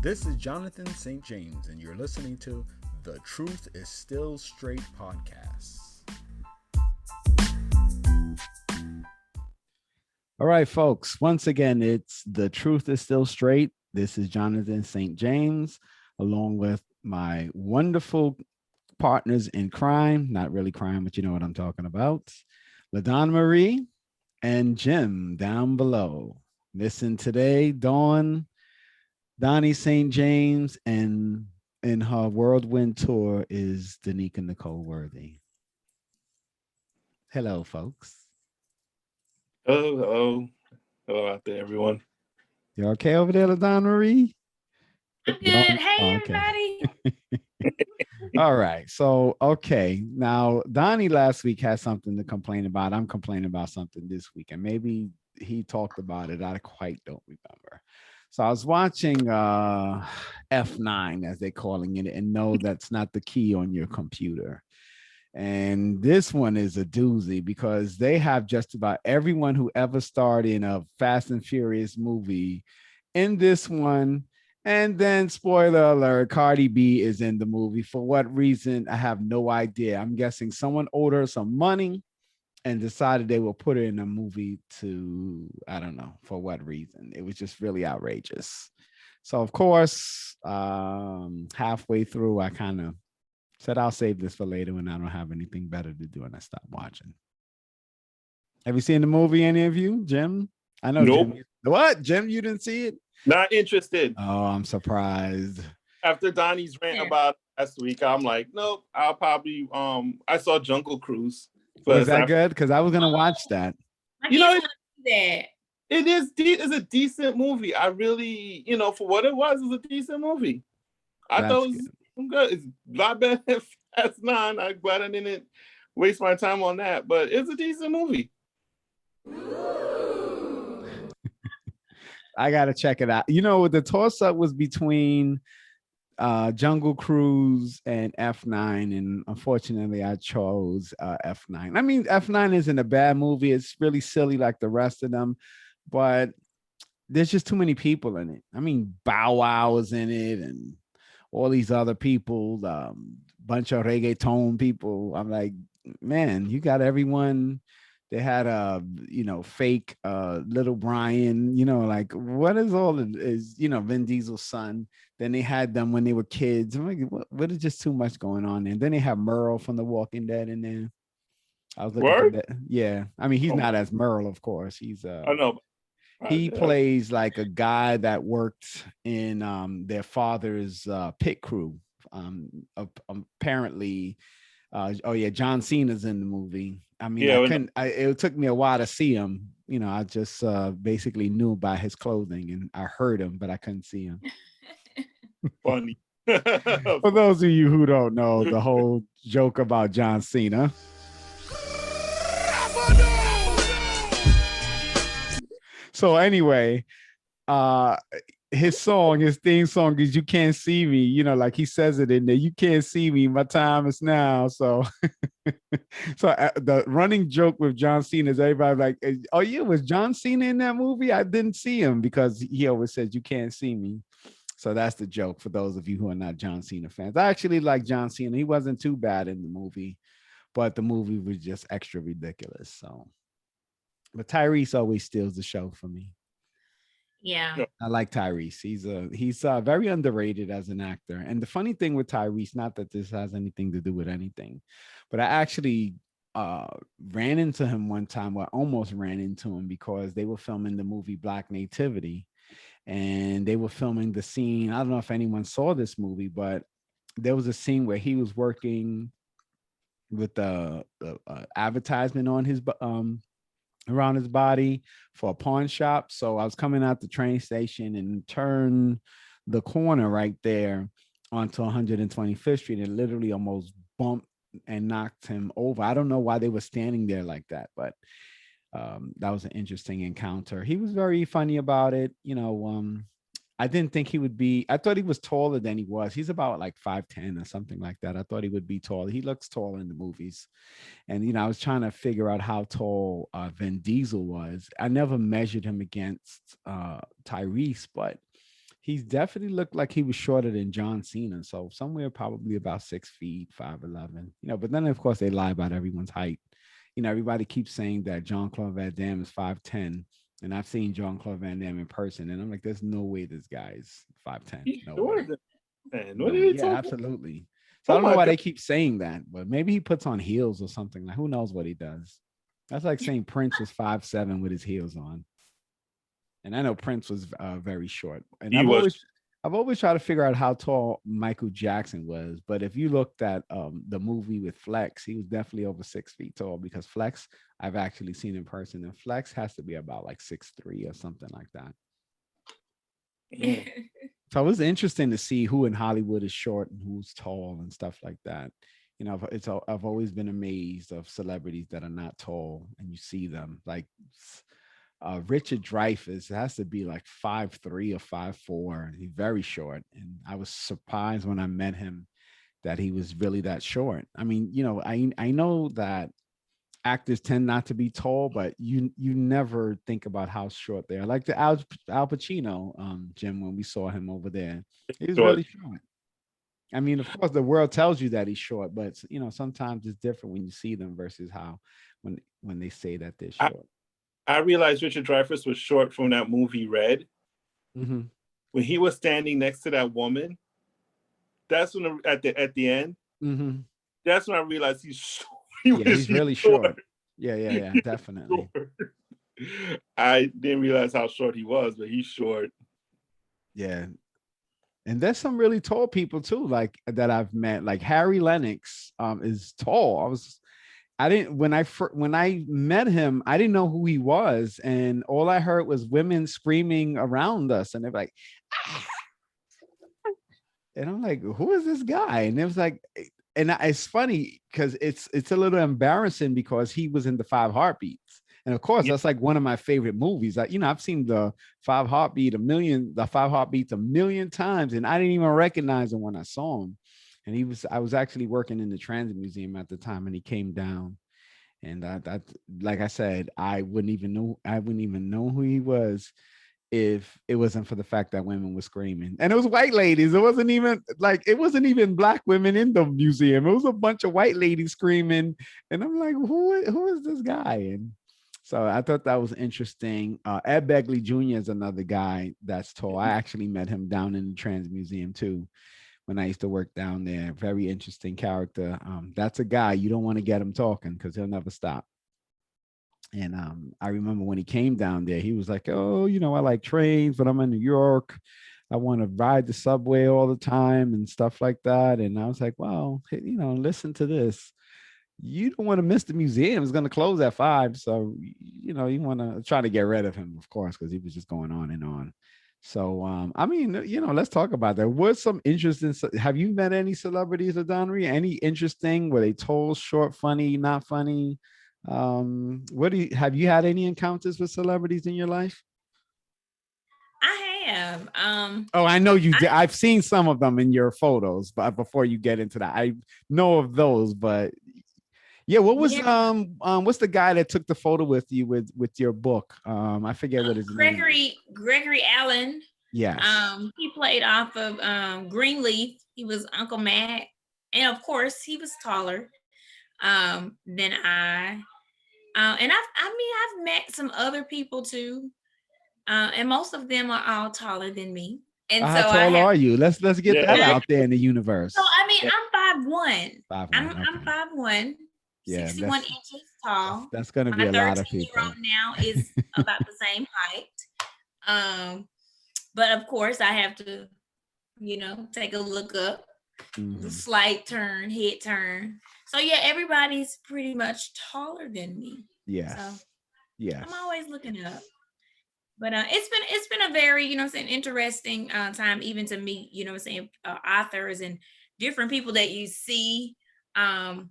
This is Jonathan St. James, and you're listening to The Truth is Still Straight podcast. All right, folks. Once again, it's The Truth is Still Straight. This is Jonathan St. James, along with my wonderful partners in crime. Not really crime, but you know what I'm talking about. LaDon Marie and Jim down below. Listen today, Donnie St. James, and in her whirlwind tour is Danica Nicole Worthy. Hello, folks. Hello out there, everyone. You okay over there, LaDon Marie? I'm good. Hey, everybody. All right. So, okay. Now, Donnie last week had something to complain about. I'm complaining about something this week, and maybe he talked about it. I quite don't remember. So I was watching F9, as they're calling it, and no, that's not the key on your computer. And this one is a doozy because they have just about everyone who ever starred in a Fast and Furious movie in this one. And then, spoiler alert, Cardi B is in the movie. For what reason? I have no idea. I'm guessing someone owed her some money and decided they will put her in a movie to, I don't know for what reason. It was just really outrageous. So, of course, halfway through, I kind of said, I'll save this for later when I don't have anything better to do, and I stopped watching. Have you seen the movie, any of you? Jim? I know. Nope. Jim. What? Jim, you didn't see it? Not interested. Oh, I'm surprised. After Donnie's rant about it last week, I'm like, nope, I'll probably, I saw Jungle Cruise. Was that good? Because I was going to watch that. You know, it is it's a decent movie. I really, for what it was a decent movie. I thought it was good. It's a lot better than Fast 9. I'm glad I didn't waste my time on that, but it's a decent movie. I gotta check it out. The toss-up was between Jungle Cruise and F9, and unfortunately I chose F9. I mean, F9 isn't a bad movie. It's really silly like the rest of them, but there's just too many people in it. I mean, Bow Wow is in it and all these other people, bunch of reggaeton people. I'm like, man, you got everyone. They had fake little Brian, like what is all is Vin Diesel's son. Then they had them when they were kids. I'm like, what is just too much going on there? And then they have Merle from The Walking Dead in there. I was looking for that. Yeah, I mean, he's not as Merle, of course. He's I know. He plays like a guy that worked in their father's pit crew. Apparently, John Cena's in the movie. I mean, it took me a while to see him. I just basically knew by his clothing and I heard him, but I couldn't see him. Funny. For those of you who don't know, the whole joke about John Cena. So anyway, his theme song is "You Can't See Me." Like he says it in there. You can't see me. My time is now. So, the running joke with John Cena is everybody like, "Oh yeah, was John Cena in that movie? I didn't see him because he always says you can't see me." So that's the joke for those of you who are not John Cena fans. I actually like John Cena. He wasn't too bad in the movie, but the movie was just extra ridiculous. So. But Tyrese always steals the show for me. Yeah. I like Tyrese. He's very underrated as an actor. And the funny thing with Tyrese, not that this has anything to do with anything, but I actually ran into him one time, or almost ran into him, because they were filming the movie Black Nativity. And they were filming the scene. I don't know if anyone saw this movie, but there was a scene where he was working with the advertisement on his around his body for a pawn shop. So I was coming out the train station and turned the corner right there onto 125th Street and literally almost bumped and knocked him over. I don't know why they were standing there like that, but that was an interesting encounter. He was very funny about it. I didn't think he would be, I thought he was taller than he was. He's about like 5'10" or something like that. I thought he would be tall. He looks tall in the movies. And, I was trying to figure out how tall Vin Diesel was. I never measured him against Tyrese, but He's definitely looked like he was shorter than John Cena. So somewhere probably about 6 feet, 5'11. But then of course they lie about everyone's height. Everybody keeps saying that Jean-Claude Van Damme is 5'10. And I've seen Jean-Claude Van Damme in person, and I'm like, there's no way this guy's 5'10. No way. Man, no, yeah, absolutely. So I don't know why they keep saying that, but maybe he puts on heels or something. Like, who knows what he does? That's like saying Prince was 5'7" with his heels on. And I know Prince was very short. And I've always tried to figure out how tall Michael Jackson was. But if you looked at the movie with Flex, he was definitely over 6 feet tall, because Flex, I've actually seen in person, and Flex has to be about like 6'3" or something like that. So it was interesting to see who in Hollywood is short and who's tall and stuff like that. I've always been amazed of celebrities that are not tall, and you see them like Richard Dreyfuss has to be like 5'3" or 5'4". He's very short, and I was surprised when I met him that he was really that short. I mean, I know that actors tend not to be tall, but you never think about how short they are. Like the Al Pacino, Jim, when we saw him over there, he was really short. I mean, of course, the world tells you that he's short, but sometimes it's different when you see them versus how when they say that they're short. I realized Richard Dreyfuss was short from that movie Red. Mm-hmm. When he was standing next to that woman, that's when at the end, mm-hmm. That's when I realized he's short. He's really short. Yeah, definitely. I didn't realize how short he was, but he's short. Yeah. And there's some really tall people too, like that I've met. Like Harry Lennox is tall. When I met him, I didn't know who he was, and all I heard was women screaming around us, and they're like, ah! And I'm like, who is this guy? And it was like, and it's funny because it's a little embarrassing because he was in the 5 Heartbeats. And of course, that's like one of my favorite movies. I've seen the 5 Heartbeats a million times, and I didn't even recognize him when I saw him. And I was actually working in the Transit Museum at the time, and he came down. And that, like I said, I wouldn't even know who he was if it wasn't for the fact that women were screaming. And it was white ladies. It wasn't even black women in the museum. It was a bunch of white ladies screaming. And I'm like, who is this guy? And so I thought that was interesting. Ed Begley Jr. is another guy that's tall. I actually met him down in the Trans Museum too, when I used to work down there. Very interesting character. That's a guy you don't want to get him talking because he'll never stop. And I remember when he came down there, he was like, oh, I like trains, but I'm in New York. I want to ride the subway all the time and stuff like that. And I was like, well, listen to this. You don't want to miss the museum. It's going to close at 5. So, you want to try to get rid of him, of course, because he was just going on and on. So, I mean, let's talk about that. What's some interesting? Have you met any celebrities, Adonri? Any interesting? Were they tall, short, funny, not funny? Have you had any encounters with celebrities in your life? I have. Oh, I know you did. I've seen some of them in your photos, but before you get into that, I know of those, but yeah, what was what's the guy that took the photo with you with your book? I forget what his name is. Gregory Allen. Yes. He played off of Greenleaf. He was Uncle Matt, and of course he was taller than I. And I've met some other people too, and most of them are all taller than me. And how tall are you? Let's get that out there in the universe. So I mean, I'm 5'1". I'm 5'1". Yeah, 61 inches tall. That's going to be a lot of people. My 13-year-old now is about the same height. But of course, I have to, take a look up, slight turn, head turn. So yeah, everybody's pretty much taller than me. Yeah. So yeah, I'm always looking up. But it's been a very, interesting time even to meet, authors and different people that you see, on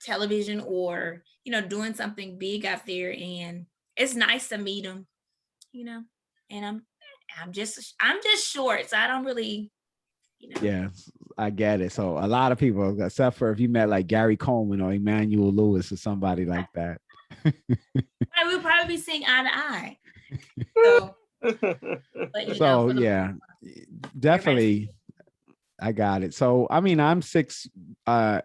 television or, doing something big out there. And it's nice to meet them, and I'm just short. So I don't really, Yeah, I get it. So a lot of people, except for if you met like Gary Coleman or Emmanuel Lewis or somebody like that. I will probably be seeing eye to eye. So But, So yeah, definitely. I got it. So I mean, I'm 6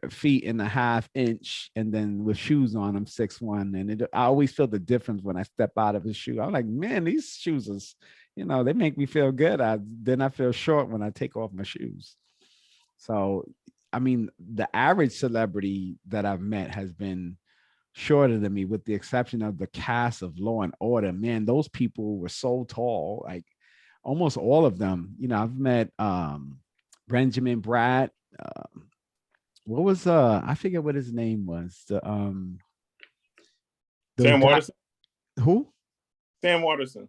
feet and a half inch, and then with shoes on, I'm 6'1". And I always feel the difference when I step out of a shoe. I'm like, man, these shoes is, they make me feel good. Then I feel short when I take off my shoes. So I mean, the average celebrity that I've met has been shorter than me, with the exception of the cast of Law and Order. Man, those people were so tall, like almost all of them. I've met Benjamin Bratt. What was I forget what his name was. The Sam guy, Waterston. who? Sam Waterston.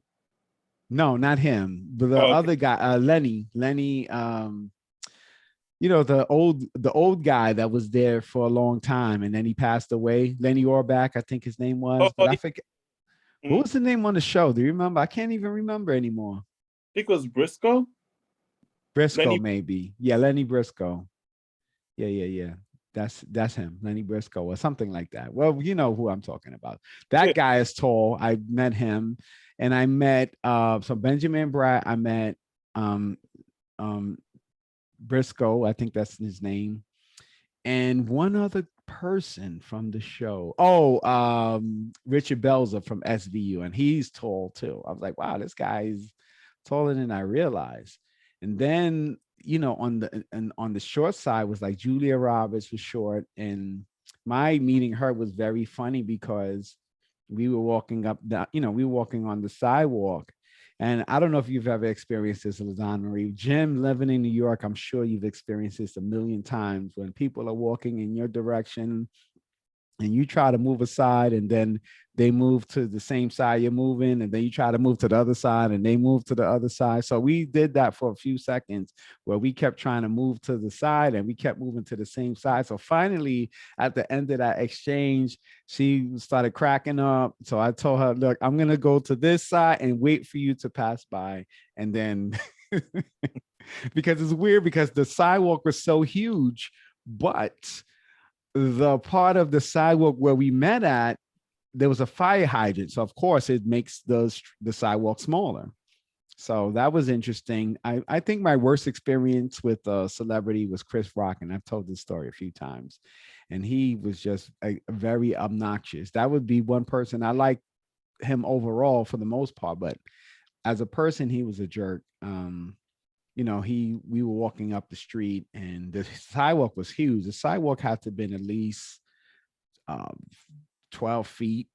No, not him. But the other guy, Lenny. The old guy that was there for a long time, and then he passed away. Lenny Orbach, I think his name was, but I forget. What was the name on the show? Do you remember? I can't even remember anymore. I think it was Briscoe. Briscoe, maybe. Yeah, Lenny Briscoe. Yeah. That's him, Lenny Briscoe, or something like that. Well, you know who I'm talking about. That guy is tall. I met him, and I met so Benjamin Bratt. I met Briscoe, I think that's his name, and one other person from the show. Richard Belzer from SVU, and he's tall too. I was like, wow, this guy's taller than I realized. And then on the short side was like Julia Roberts was short, and my meeting her was very funny because we were walking on the sidewalk. And I don't know if you've ever experienced this, LaDon Marie. Jim, living in New York, I'm sure you've experienced this a million times when people are walking in your direction and you try to move aside, and then they move to the same side you're moving, and then you try to move to the other side and they move to the other side. So we did that for a few seconds where we kept trying to move to the side and we kept moving to the same side. So finally, at the end of that exchange, she started cracking up. So I told her, look, I'm going to go to this side and wait for you to pass by. And then because it's weird because the sidewalk was so huge, but the part of the sidewalk where we met at, there was a fire hydrant. So of course it makes the sidewalk smaller. So that was interesting. I think my worst experience with a celebrity was Chris Rock. And I've told this story a few times. And he was just a very obnoxious. That would be one person. I like him overall for the most part, but as a person, he was a jerk. We were walking up the street and the sidewalk was huge. The sidewalk had to have been at least 12 feet,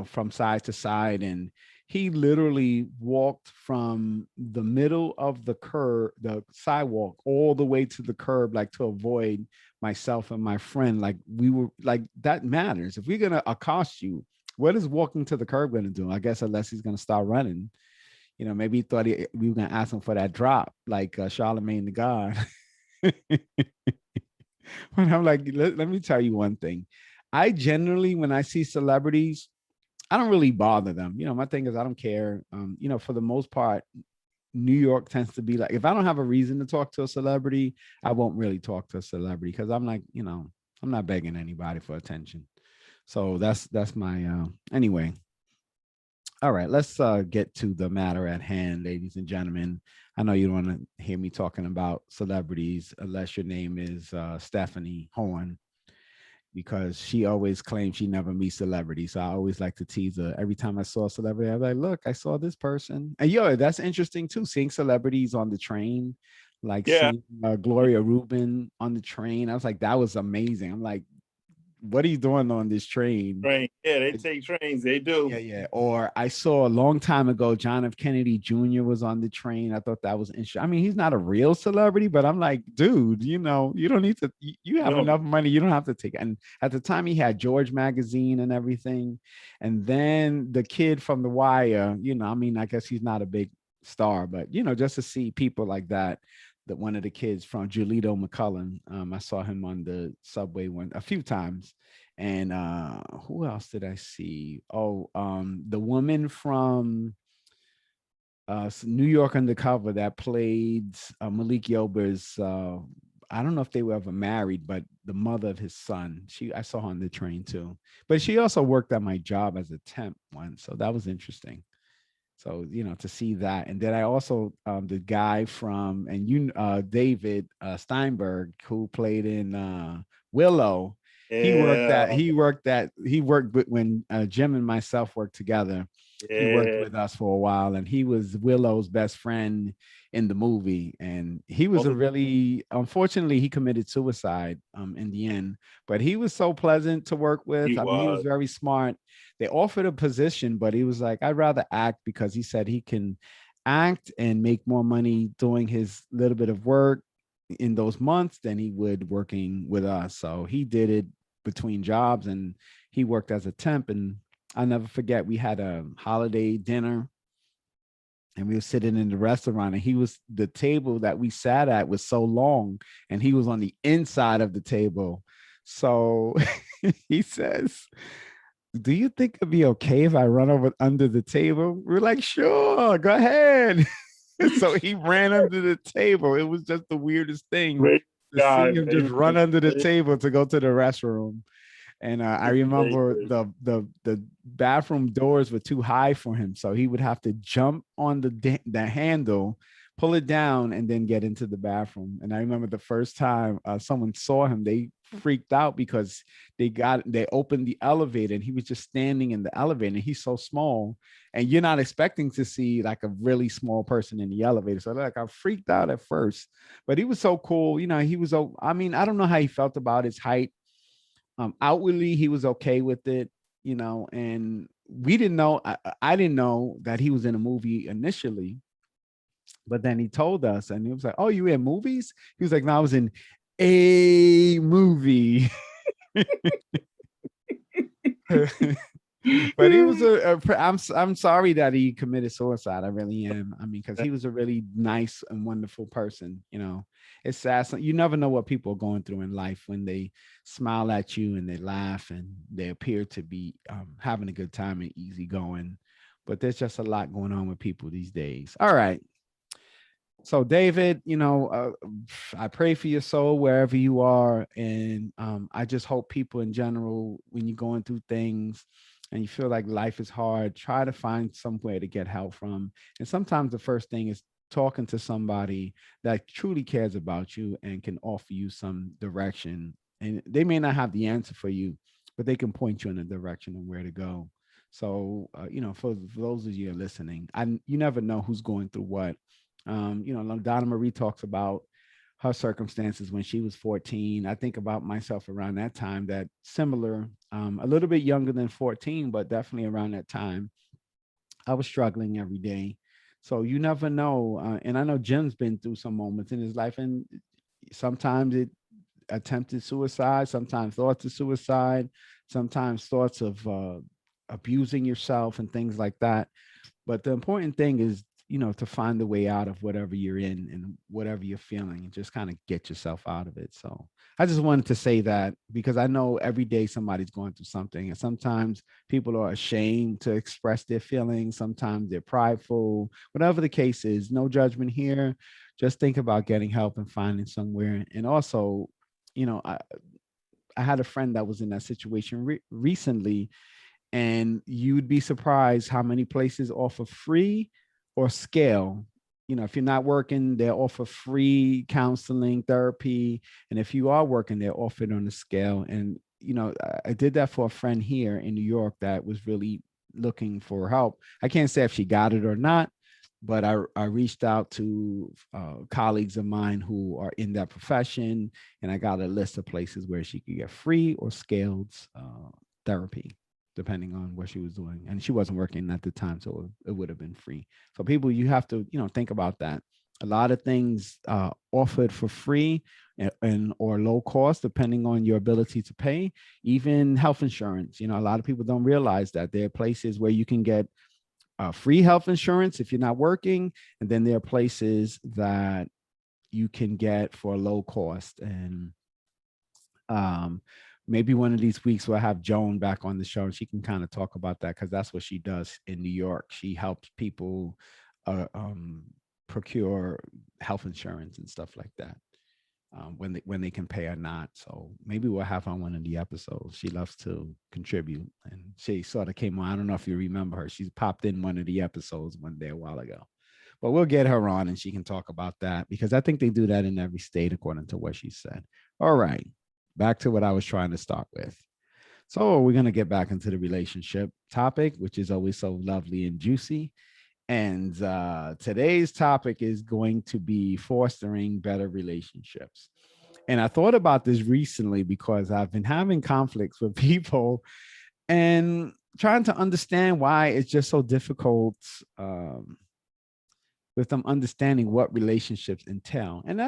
from side to side. And he literally walked from the middle of the sidewalk, all the way to the curb, like to avoid myself and my friend. Like we were like, that matters. If we're going to accost you, what is walking to the curb going to do? I guess unless he's going to start running. Maybe he thought we were going to ask him for that drop, like Charlemagne the God. But I'm like, let me tell you one thing. I generally, when I see celebrities, I don't really bother them. My thing is I don't care. For the most part, New York tends to be like, if I don't have a reason to talk to a celebrity, I won't really talk to a celebrity because I'm like, I'm not begging anybody for attention. So that's my anyway. All right, let's get to the matter at hand, ladies and gentlemen. I know you don't want to hear me talking about celebrities unless your name is Stephanie Horn, because she always claims she never meets celebrities. So I always like to tease her. Every time I saw a celebrity, I'm like, look, I saw this person. And that's interesting too, seeing celebrities on the train, like seeing Gloria Rubin on the train. I was like, that was amazing. I'm like, what are you doing on this train? Train. Yeah, they take trains. They do. Yeah. Or I saw a long time ago, John F. Kennedy Jr. was on the train. I thought that was interesting. I mean, he's not a real celebrity, but I'm like, dude, you don't need to, you have enough money. You don't have to take it. And at the time he had George magazine and everything. And then the kid from The Wire, I guess he's not a big star, but, just to see people like that one of the kids from Julito McCullen, I saw him on the subway a few times. And who else did I see? The woman from New York Undercover that played Malik Yoba's, I don't know if they were ever married, but the mother of his son. I saw her on the train too. But she also worked at my job as a temp once, so that was interesting. So, to see that. And then I also, the guy from, and David Steinberg, who played in Willow, Yeah. he worked with, when Jim and myself worked together. He worked Yeah. with us for a while, and he was Willow's best friend in the movie. And he was Also, unfortunately, he committed suicide in the end, but he was so pleasant to work he with. I mean, he was was. very smart. They offered a position, but he was like, I'd rather act, because he said he can act and make more money doing his little bit of work in those months than he would working with us. So he did it between jobs, and he worked as a temp. And I'll never forget, we had a holiday dinner, and we were sitting in the restaurant, and the table that we sat at was so long, and he was on the inside of the table. So he says, do you think it'd be okay if I run over under the table? We're like, sure, go ahead. So he ran under the table. It was just the weirdest thing Great to guy, see him man. just run under the table to go to the restroom. And I remember Great. the bathroom doors were too high for him, so he would have to jump on the handle, pull it down, and then get into the bathroom. And I remember the first time someone saw him, they freaked out, because they opened the elevator, and he was just standing in the elevator. And he's so small, and you're not expecting to see like a really small person in the elevator. So like, I freaked out at first, but he was so cool. He was. I mean, I don't know how he felt about his height. Outwardly, he was okay with it, and we didn't know. I didn't know that he was in a movie initially, but then he told us, and he was like, "Oh, you in movies?" He was like, "No, I was in a movie." But he was I'm sorry that he committed suicide. I really am. I mean, because he was a really nice and wonderful person. It's sad. You never know what people are going through in life when they smile at you and they laugh and they appear to be having a good time and easy going. But there's just a lot going on with people these days. All right. So David, I pray for your soul wherever you are, and I just hope people in general, when you're going through things and you feel like life is hard, try to find somewhere to get help from. And sometimes the first thing is talking to somebody that truly cares about you and can offer you some direction. And they may not have the answer for you, but they can point you in a direction of where to go. So, for those of you listening, you never know who's going through what. Donna Marie talks about her circumstances when she was 14. I think about myself around that time, that similar, a little bit younger than 14, but definitely around that time, I was struggling every day. So you never know. And I know Jim's been through some moments in his life, and sometimes it attempted suicide, sometimes thoughts of suicide, sometimes thoughts of abusing yourself and things like that. But the important thing is, to find the way out of whatever you're in and whatever you're feeling, and just kind of get yourself out of it. So I just wanted to say that, because I know every day somebody's going through something, and sometimes people are ashamed to express their feelings. Sometimes they're prideful, whatever the case is, no judgment here. Just think about getting help and finding somewhere. And also, I had a friend that was in that situation recently, and you'd be surprised how many places offer free or scale. If you're not working, they offer free counseling, therapy. And if you are working, they're offered on the scale. And, I did that for a friend here in New York that was really looking for help. I can't say if she got it or not, but I reached out to colleagues of mine who are in that profession, and I got a list of places where she could get free or scaled therapy, depending on what she was doing. And she wasn't working at the time, so it would have been free. So people, you have to, think about that. A lot of things offered for free and or low cost, depending on your ability to pay. Even health insurance. A lot of people don't realize that there are places where you can get free health insurance if you're not working, and then there are places that you can get for a low cost. And maybe one of these weeks we'll have Joan back on the show, and she can kind of talk about that, because that's what she does in New York. She helps people procure health insurance and stuff like that. when they can pay or not. So maybe we'll have her on one of the episodes. She loves to contribute, and she sort of came on. I don't know if you remember her. She's popped in one of the episodes one day a while ago. But we'll get her on and she can talk about that, because I think they do that in every state according to what she said. All right, back to what I was trying to start with. So we're going to get back into the relationship topic, which is always so lovely and juicy. And today's topic is going to be fostering better relationships. And I thought about this recently because I've been having conflicts with people and trying to understand why it's just so difficult with them understanding what relationships entail. And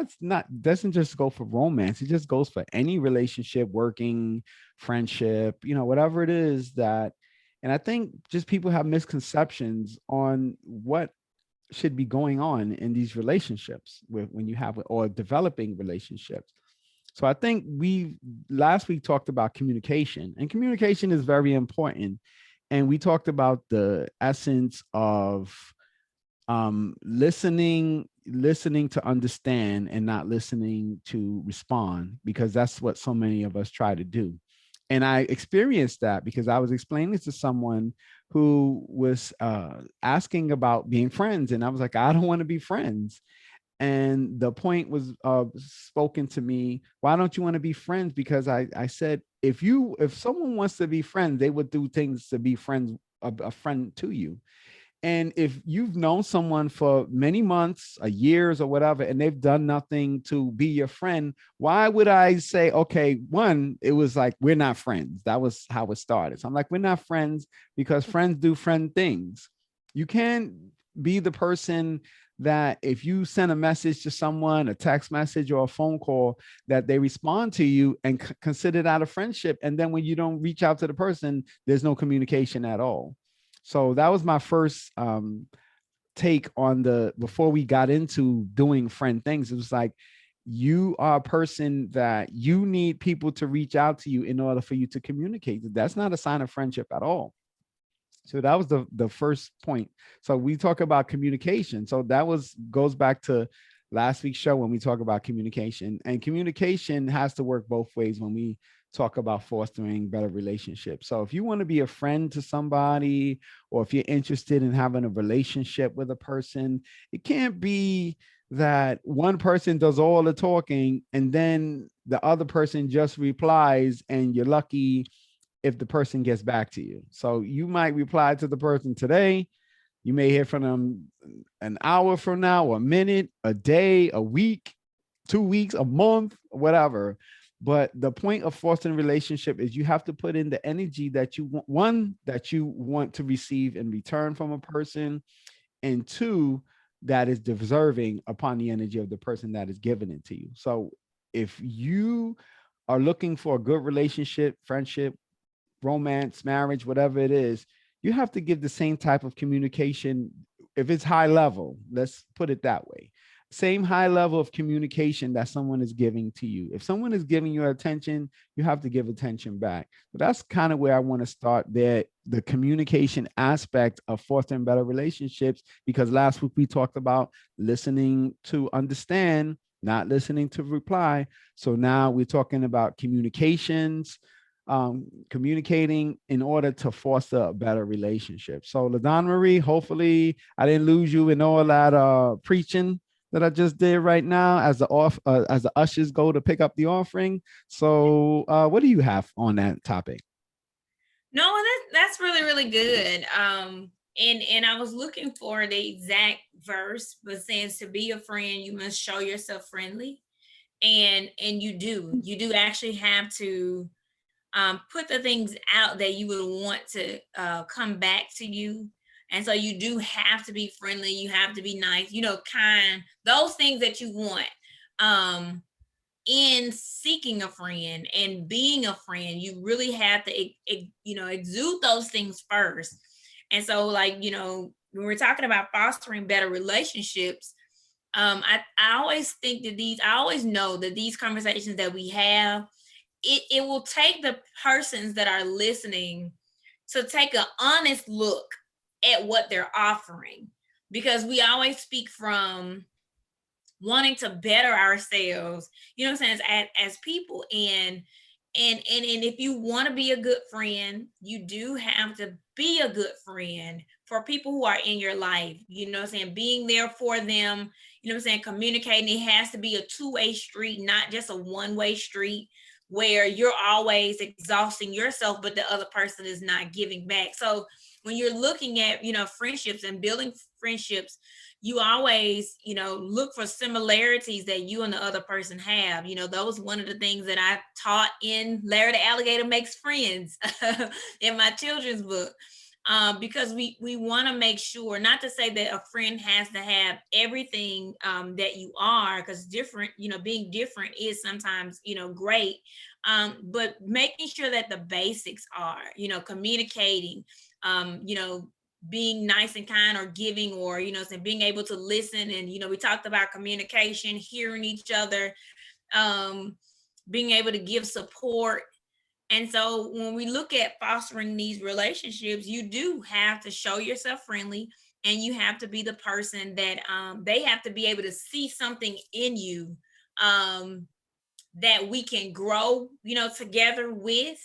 doesn't just go for romance. It just goes for any relationship, working, friendship, whatever it is that. And I think just people have misconceptions on what should be going on in these relationships when you have or developing relationships. So I think we last week talked about communication, and communication is very important. And we talked about the essence of listening to understand and not listening to respond, because that's what so many of us try to do. And I experienced that because I was explaining to someone who was asking about being friends, and I was like, I don't want to be friends. And the point was spoken to me, why don't you want to be friends? Because I said, if someone wants to be friends, they would do things to be friends, a friend to you. And if you've known someone for many months, years or whatever, and they've done nothing to be your friend, why would I say, okay, one, it was like, we're not friends. That was how it started. So I'm like, we're not friends because friends do friend things. You can't be the person that if you send a message to someone, a text message or a phone call, that they respond to you and consider that a friendship. And then when you don't reach out to the person, there's no communication at all. So that was my first take on before we got into doing friend things. It was like, you are a person that you need people to reach out to you in order for you to communicate. That's not a sign of friendship at all. So that was the first point. So we talk about communication. So that goes back to last week's show when we talk about communication, and communication has to work both ways when we talk about fostering better relationships. So if you want to be a friend to somebody, or if you're interested in having a relationship with a person, it can't be that one person does all the talking and then the other person just replies, and you're lucky if the person gets back to you. So you might reply to the person today, you may hear from them an hour from now, a minute, a day, a week, 2 weeks, a month, whatever. But the point of fostering a relationship is you have to put in the energy that you want, one, that you want to receive in return from a person, and two, that is deserving upon the energy of the person that is giving it to you. So if you are looking for a good relationship, friendship, romance, marriage, whatever it is, you have to give the same type of communication. If it's high level, let's put it that way, same high level of communication that someone is giving to you. If someone is giving you attention, you have to give attention back. But that's kind of where I want to start there, the communication aspect of fostering better relationships, because last week we talked about listening to understand, not listening to reply. So now we're talking about communications, communicating in order to foster a better relationship. So LaDon Marie, hopefully I didn't lose you in all that preaching that I just did right now as the ushers go to pick up the offering. So what do you have on that topic? No, that's really, really good. And I was looking for the exact verse, but says to be a friend, you must show yourself friendly. And you do actually have to put the things out that you would want to come back to you. And so you do have to be friendly. You have to be nice, kind, those things that you want. In seeking a friend and being a friend, you really have to, exude those things first. And so, when we're talking about fostering better relationships, I always think that I always know that these conversations that we have, it will take the persons that are listening to take an honest look at what they're offering, because we always speak from wanting to better ourselves, you know what I'm saying, as people. And if you want to be a good friend, you do have to be a good friend for people who are in your life. You know what I'm saying? Being there for them, you know what I'm saying? Communicating. It has to be a two-way street, not just a one-way street where you're always exhausting yourself, but the other person is not giving back. So when you're looking at, friendships and building friendships, you always, look for similarities that you and the other person have. That was one of the things that I taught in Larry the Alligator Makes Friends in my children's book. Because we want to make sure, not to say that a friend has to have everything that you are, because different, being different is sometimes, great. But making sure that the basics are, communicating, being nice and kind, or giving, or being able to listen. And we talked about communication, hearing each other, being able to give support. And so when we look at fostering these relationships, you do have to show yourself friendly, and you have to be the person that they have to be able to see something in you that we can grow, together with.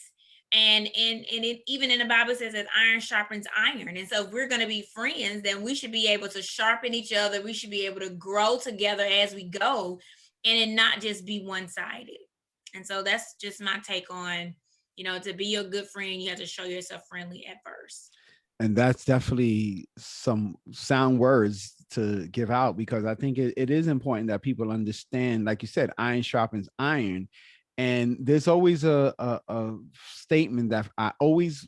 And even in the Bible says that iron sharpens iron. And so if we're going to be friends, then we should be able to sharpen each other. We should be able to grow together as we go, and it not just be one-sided. And so that's just my take on, to be a good friend, you have to show yourself friendly at first. And that's definitely some sound words to give out, because I think it is important that people understand, like you said, iron sharpens iron. And there's always a statement that I always,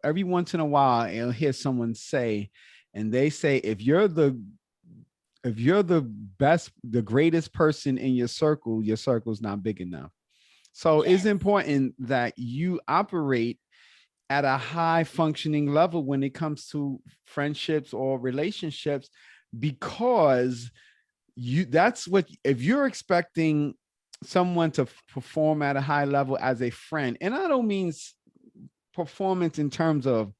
every once in a while, I'll hear someone say, and they say, if you're the best, the greatest person in your circle's not big enough. So Yes. it's important that you operate at a high functioning level when it comes to friendships or relationships, because if you're expecting someone to perform at a high level as a friend, and I don't mean performance in terms of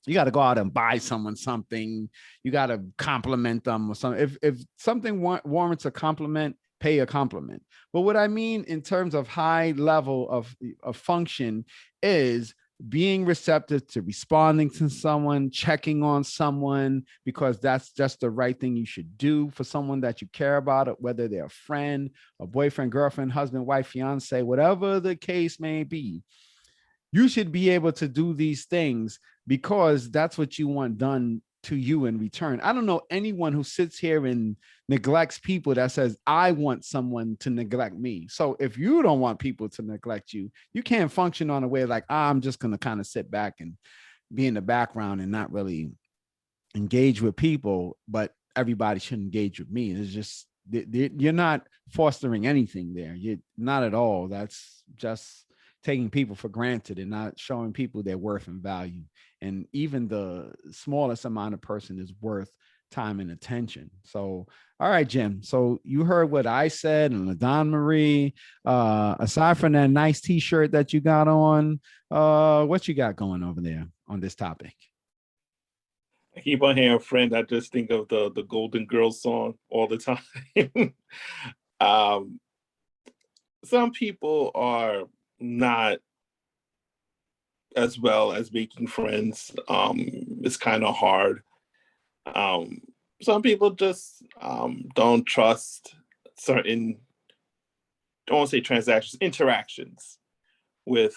you got to go out and buy someone something, you got to compliment them or something. If something warrants a compliment, pay a compliment. But what I mean in terms of high level of function is being receptive to responding to someone, checking on someone, because that's just the right thing you should do for someone that you care about, whether they're a friend, a boyfriend, girlfriend, husband, wife, fiance, whatever the case may be. You should be able to do these things because that's what you want done to you in return. I don't know anyone who sits here and neglects people that says, I want someone to neglect me. So if you don't want people to neglect you, you can't function on a way like, I'm just going to kind of sit back and be in the background and not really engage with people, but everybody should engage with me. It's just, you're not fostering anything there. You're not at all. That's just taking people for granted and not showing people their worth and value. And even the smallest amount of person is worth time and attention. So, all right, Jim. So you heard what I said, and LaDon Marie, aside from that nice t-shirt that you got on, what you got going over there on this topic? I keep on hearing friend. I just think of the Golden Girls song all the time. Some people are not as well as making friends. It's kind of hard. Some people just don't trust certain, don't want to say transactions, interactions with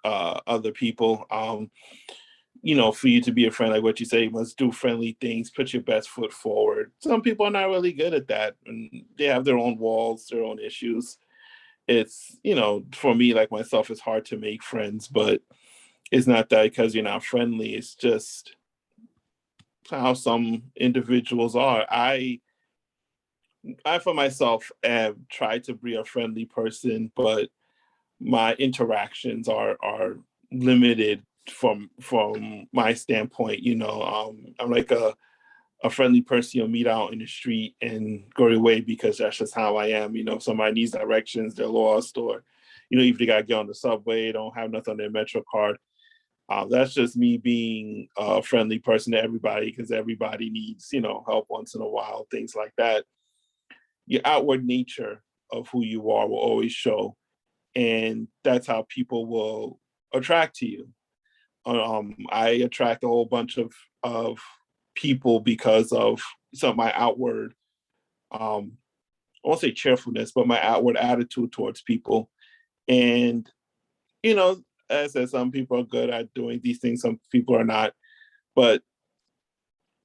other people. For you to be a friend, like what you say, you must do friendly things, put your best foot forward. Some people are not really good at that, and they have their own walls, their own issues. It's, for me, like myself, it's hard to make friends, but it's not that because you're not friendly. It's just how some individuals are. I for myself have tried to be a friendly person, but my interactions are limited from my standpoint. I'm like a friendly person you'll meet out in the street and go away because that's just how I am. If somebody needs directions, they're lost, or if they gotta get on the subway, don't have nothing on their Metro card. That's just me being a friendly person to everybody, because everybody needs help once in a while, things like that. your outward nature of who you are will always show, and that's how people will attract to you. I attract a whole bunch of people because of some of my outward, I won't say cheerfulness, but my outward attitude towards people. And, you know, as I said, some people are good at doing these things, some people are not. But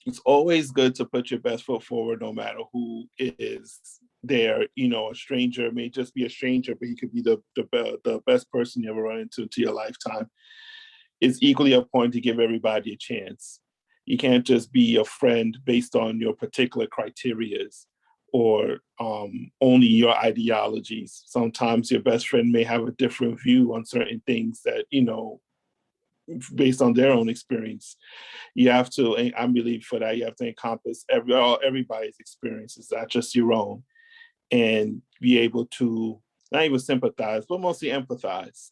it's always good to put your best foot forward, no matter who is there. You know, a stranger may just be a stranger, but he could be the best person you ever run into your lifetime. It's equally important to give everybody a chance. You can't just be a friend based on your particular criterias or only your ideologies. Sometimes your best friend may have a different view on certain things that, you know, based on their own experience. You have to, and I believe for that, you have to encompass everybody's experiences, not just your own, and be able to not even sympathize, but mostly empathize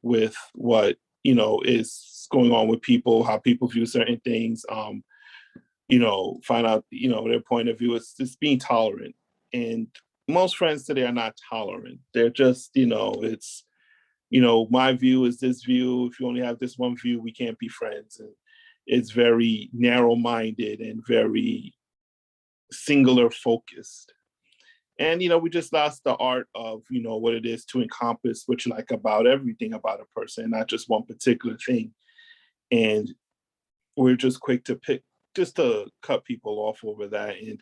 with what, you know, is going on with people, how people view certain things, you know, find out, you know, their point of view. It's just being tolerant. And most friends today are not tolerant. They're just, you know, it's, you know, my view is this view. If you only have this one view, we can't be friends. And it's very narrow-minded and very singular focused. And, you know, we just lost the art of, you know, what it is to encompass what you like about everything about a person, not just one particular thing. And we're just quick to cut people off over that. And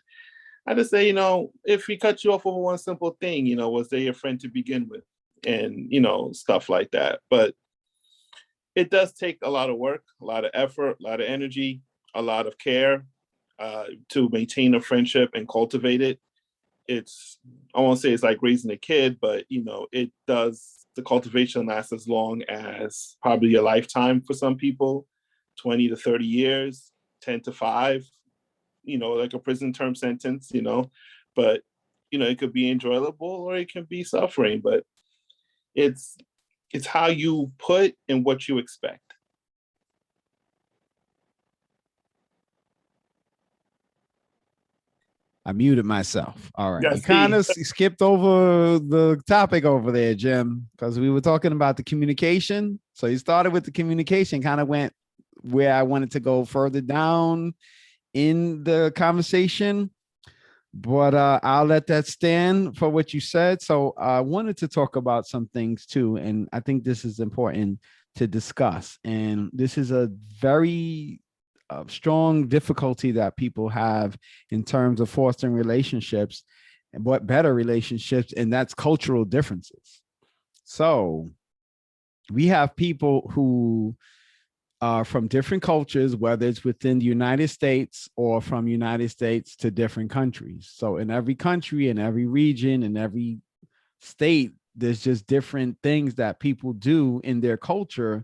I just say, you know, if we cut you off over one simple thing, you know, was they your friend to begin with? And, you know, stuff like that. But it does take a lot of work, a lot of effort, a lot of energy, a lot of care to maintain a friendship and cultivate it. It's, I won't say it's like raising a kid, but, you know, it does, the cultivation lasts as long as probably a lifetime for some people, 20 to 30 years, 10 to 5, you know, like a prison term sentence, you know, but, you know, it could be enjoyable or it can be suffering, but it's how you put and what you expect. I muted myself. All right. Yeah, You kind of see. skipped over the topic over there, Jim, because we were talking about the communication. So you started with the communication, kind of went where I wanted to go further down in the conversation. But I'll let that stand for what you said. So I wanted to talk about some things too. And I think this is important to discuss. And this is a very strong difficulty that people have in terms of fostering relationships and what better relationships, and that's cultural differences. So we have people who are from different cultures, whether it's within the United States or from United States to different countries. So in every country, in every region, in every state, there's just different things that people do in their culture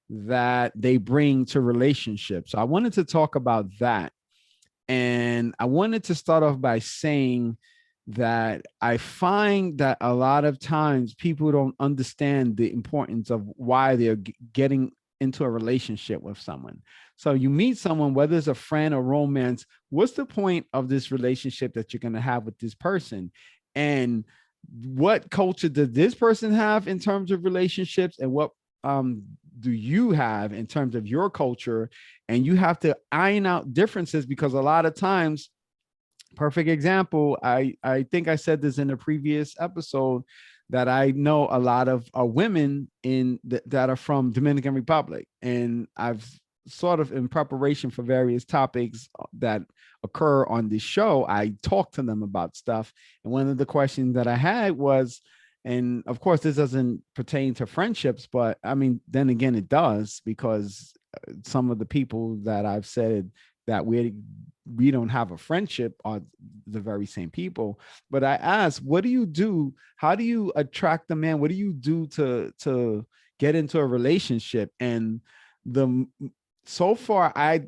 that they bring to relationships. So I wanted to talk about that. And I wanted to start off by saying that I find that a lot of times people don't understand the importance of why they're getting into a relationship with someone. So you meet someone, whether it's a friend or romance, what's the point of this relationship that you're going to have with this person? And what culture does this person have in terms of relationships, and what do you have in terms of your culture? And you have to iron out differences, because a lot of times, perfect example, I think I said this in a previous episode, that I know a lot of women that are from Dominican Republic. And I've sort of, in preparation for various topics that occur on this show, I talked to them about stuff. And one of the questions that I had was, and of course, this doesn't pertain to friendships, but I mean, then again, it does, because some of the people that I've said that we don't have a friendship are the very same people. But I asked, what do you do? How do you attract a man? What do you do to get into a relationship? And so far, I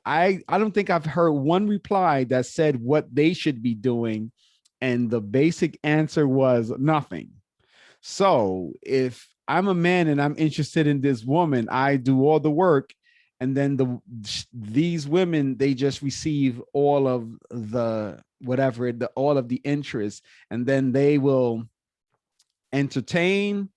don't think I've heard one reply that said what they should be doing. And the basic answer was nothing. So if I'm a man and I'm interested in this woman, I do all the work. And then these women, they just receive all of the whatever, all of the interests, and then they will entertain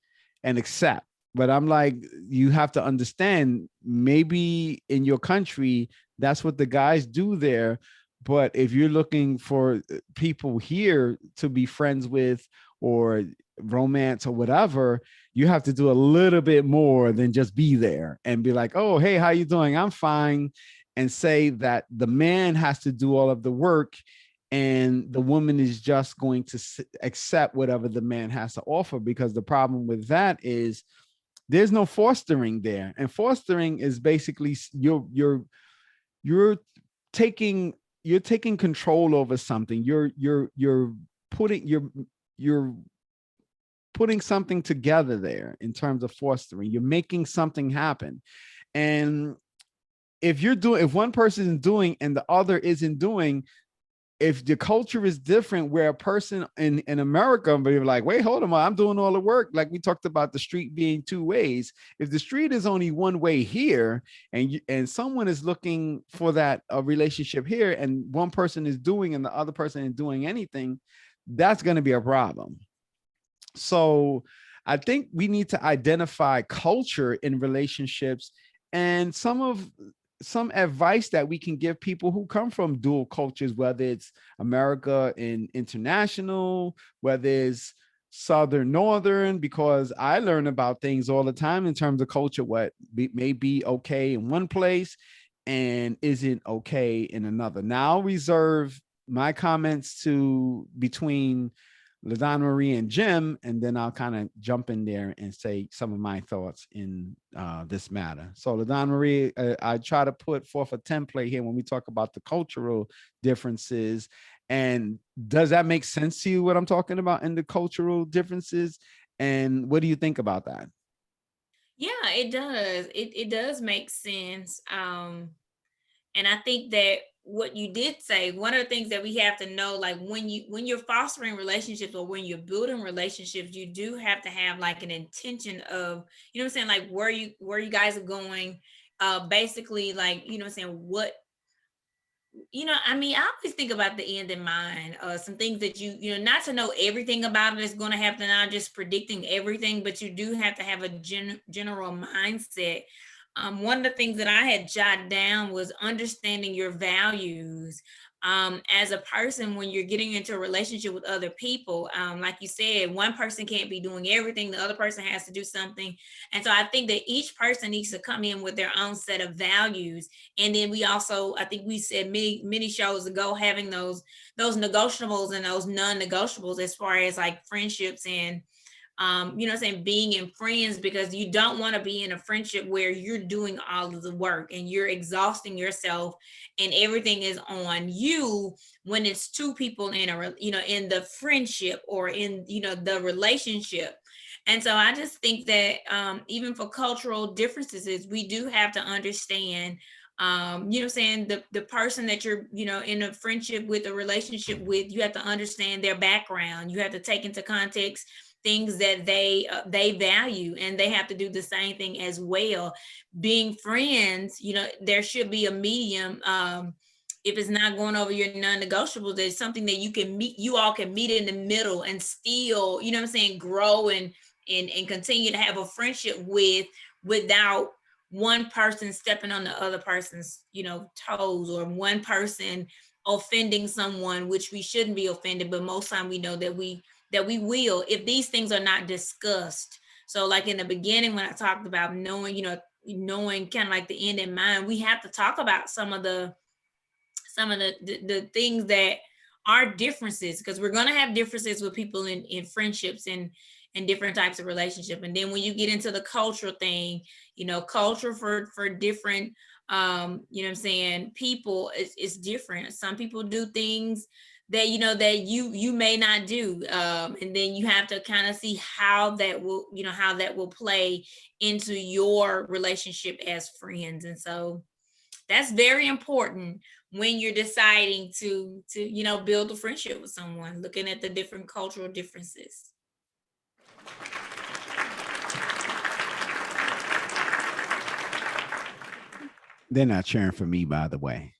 and accept. But I'm like, you have to understand, maybe in your country, that's what the guys do there. But if you're looking for people here to be friends with or romance or whatever, you have to do a little bit more than just be there and be like, oh, hey, how you doing? I'm fine. And say that the man has to do all of the work and the woman is just going to accept whatever the man has to offer. Because the problem with that is there's no fostering there. And fostering is basically you're taking control over something. You're putting something together there in terms of fostering. You're making something happen. And if one person is doing and the other isn't doing, if the culture is different, where a person in America be like, wait, hold on, I'm doing all the work. Like we talked about the street being two ways. If the street is only one way here, and someone is looking for that relationship here, and one person is doing and the other person isn't doing anything, that's going to be a problem. So I think we need to identify culture in relationships, and some advice that we can give people who come from dual cultures, whether it's America and international, whether it's Southern, Northern, because I learn about things all the time in terms of culture, what may be okay in one place and isn't okay in another. Now I'll reserve my comments to between LaDonna Marie and Jim, and then I'll kind of jump in there and say some of my thoughts in this matter. So LaDonna Marie, I try to put forth a template here when we talk about the cultural differences. And does that make sense to you, what I'm talking about in the cultural differences? And what do you think about that? Yeah, it does. It does make sense. And I think that what you did say, one of the things that we have to know, like when you're fostering relationships or when you're building relationships, you do have to have like an intention of, you know what I'm saying, like where you guys are going. Basically, like, you know what I'm saying, what, you know, I mean, I always think about the end in mind. Some things that you know, not to know everything about it is going to happen, not just predicting everything, but you do have to have a general mindset. One of the things that I had jotted down was understanding your values as a person when you're getting into a relationship with other people. Like you said, one person can't be doing everything, the other person has to do something. And so I think that each person needs to come in with their own set of values. And then we also, I think we said many shows ago, having those negotiables and those non-negotiables as far as like friendships and you know what I'm saying, being in friends, because you don't want to be in a friendship where you're doing all of the work and you're exhausting yourself and everything is on you when it's two people in you know, in the friendship or in, you know, the relationship. And so I just think that even for cultural differences, is we do have to understand you know what I'm saying, the person that you're, you know, in a friendship with, a relationship with, you have to understand their background. You have to take into context things that they value, and they have to do the same thing as well. Being friends, you know, there should be a medium. If it's not going over your non-negotiables, there's something that you all can meet in the middle and still, you know what I'm saying, grow and continue to have a friendship without one person stepping on the other person's, you know, toes, or one person offending someone, which we shouldn't be offended, but most time we know that we will, if these things are not discussed. So like in the beginning, when I talked about knowing, you know, knowing kind of like the end in mind, we have to talk about some of the things that are differences, because we're going to have differences with people in friendships and different types of relationship. And then when you get into the cultural thing, you know, culture for different you know what I'm saying, people is different. Some people do things that, you know, that you may not do, and then you have to kind of see how that will, you know, how that will play into your relationship as friends. And so that's very important when you're deciding to you know, build a friendship with someone, looking at the different cultural differences. They're not cheering for me, by the way.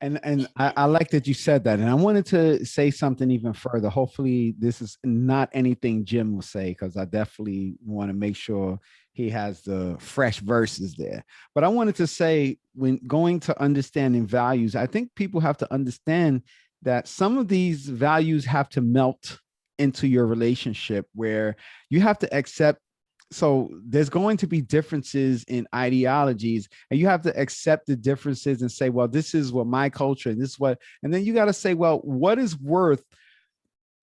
And I like that you said that. And I wanted to say something even further. Hopefully, this is not anything Jim will say, because I definitely want to make sure he has the fresh verses there. But I wanted to say, when going to understanding values, I think people have to understand that some of these values have to melt into your relationship, where you have to accept. So there's going to be differences in ideologies, and you have to accept the differences and say, well, this is what my culture, and this is what, and then you got to say, well, what is worth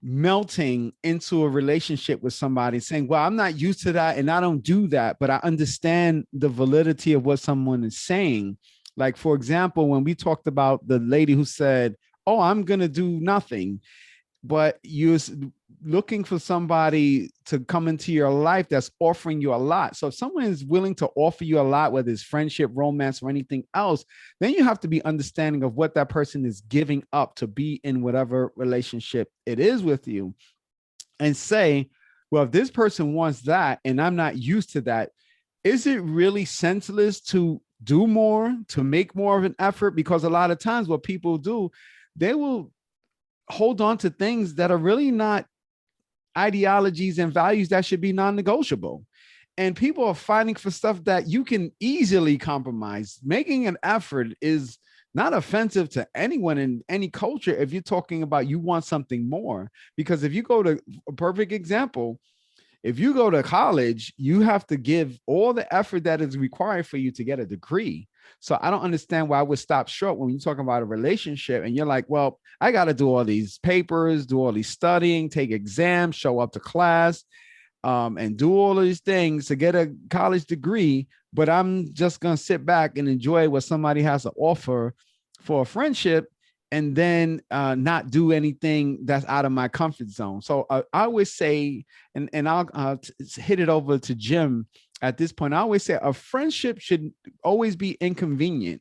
melting into a relationship with somebody, saying, well, I'm not used to that and I don't do that, but I understand the validity of what someone is saying. Like, for example, when we talked about the lady who said, oh, I'm going to do nothing, but you're looking for somebody to come into your life that's offering you a lot. So if someone is willing to offer you a lot, whether it's friendship, romance, or anything else, then you have to be understanding of what that person is giving up to be in whatever relationship it is with you, and say, well, if this person wants that and I'm not used to that, is it really senseless to do more, to make more of an effort? Because a lot of times what people do, they will hold on to things that are really not ideologies and values that should be non-negotiable. And people are fighting for stuff that you can easily compromise. Making an effort is not offensive to anyone in any culture if you're talking about you want something more. Because if you go to a perfect example, if you go to college, you have to give all the effort that is required for you to get a degree. So I don't understand why I would stop short when you're talking about a relationship and you're like, well, I got to do all these papers, do all these studying, take exams, show up to class, and do all of these things to get a college degree. But I'm just going to sit back and enjoy what somebody has to offer for a friendship, and then not do anything that's out of my comfort zone. So I always say, and I'll hit it over to Jim at this point. I always say a friendship should always be inconvenient.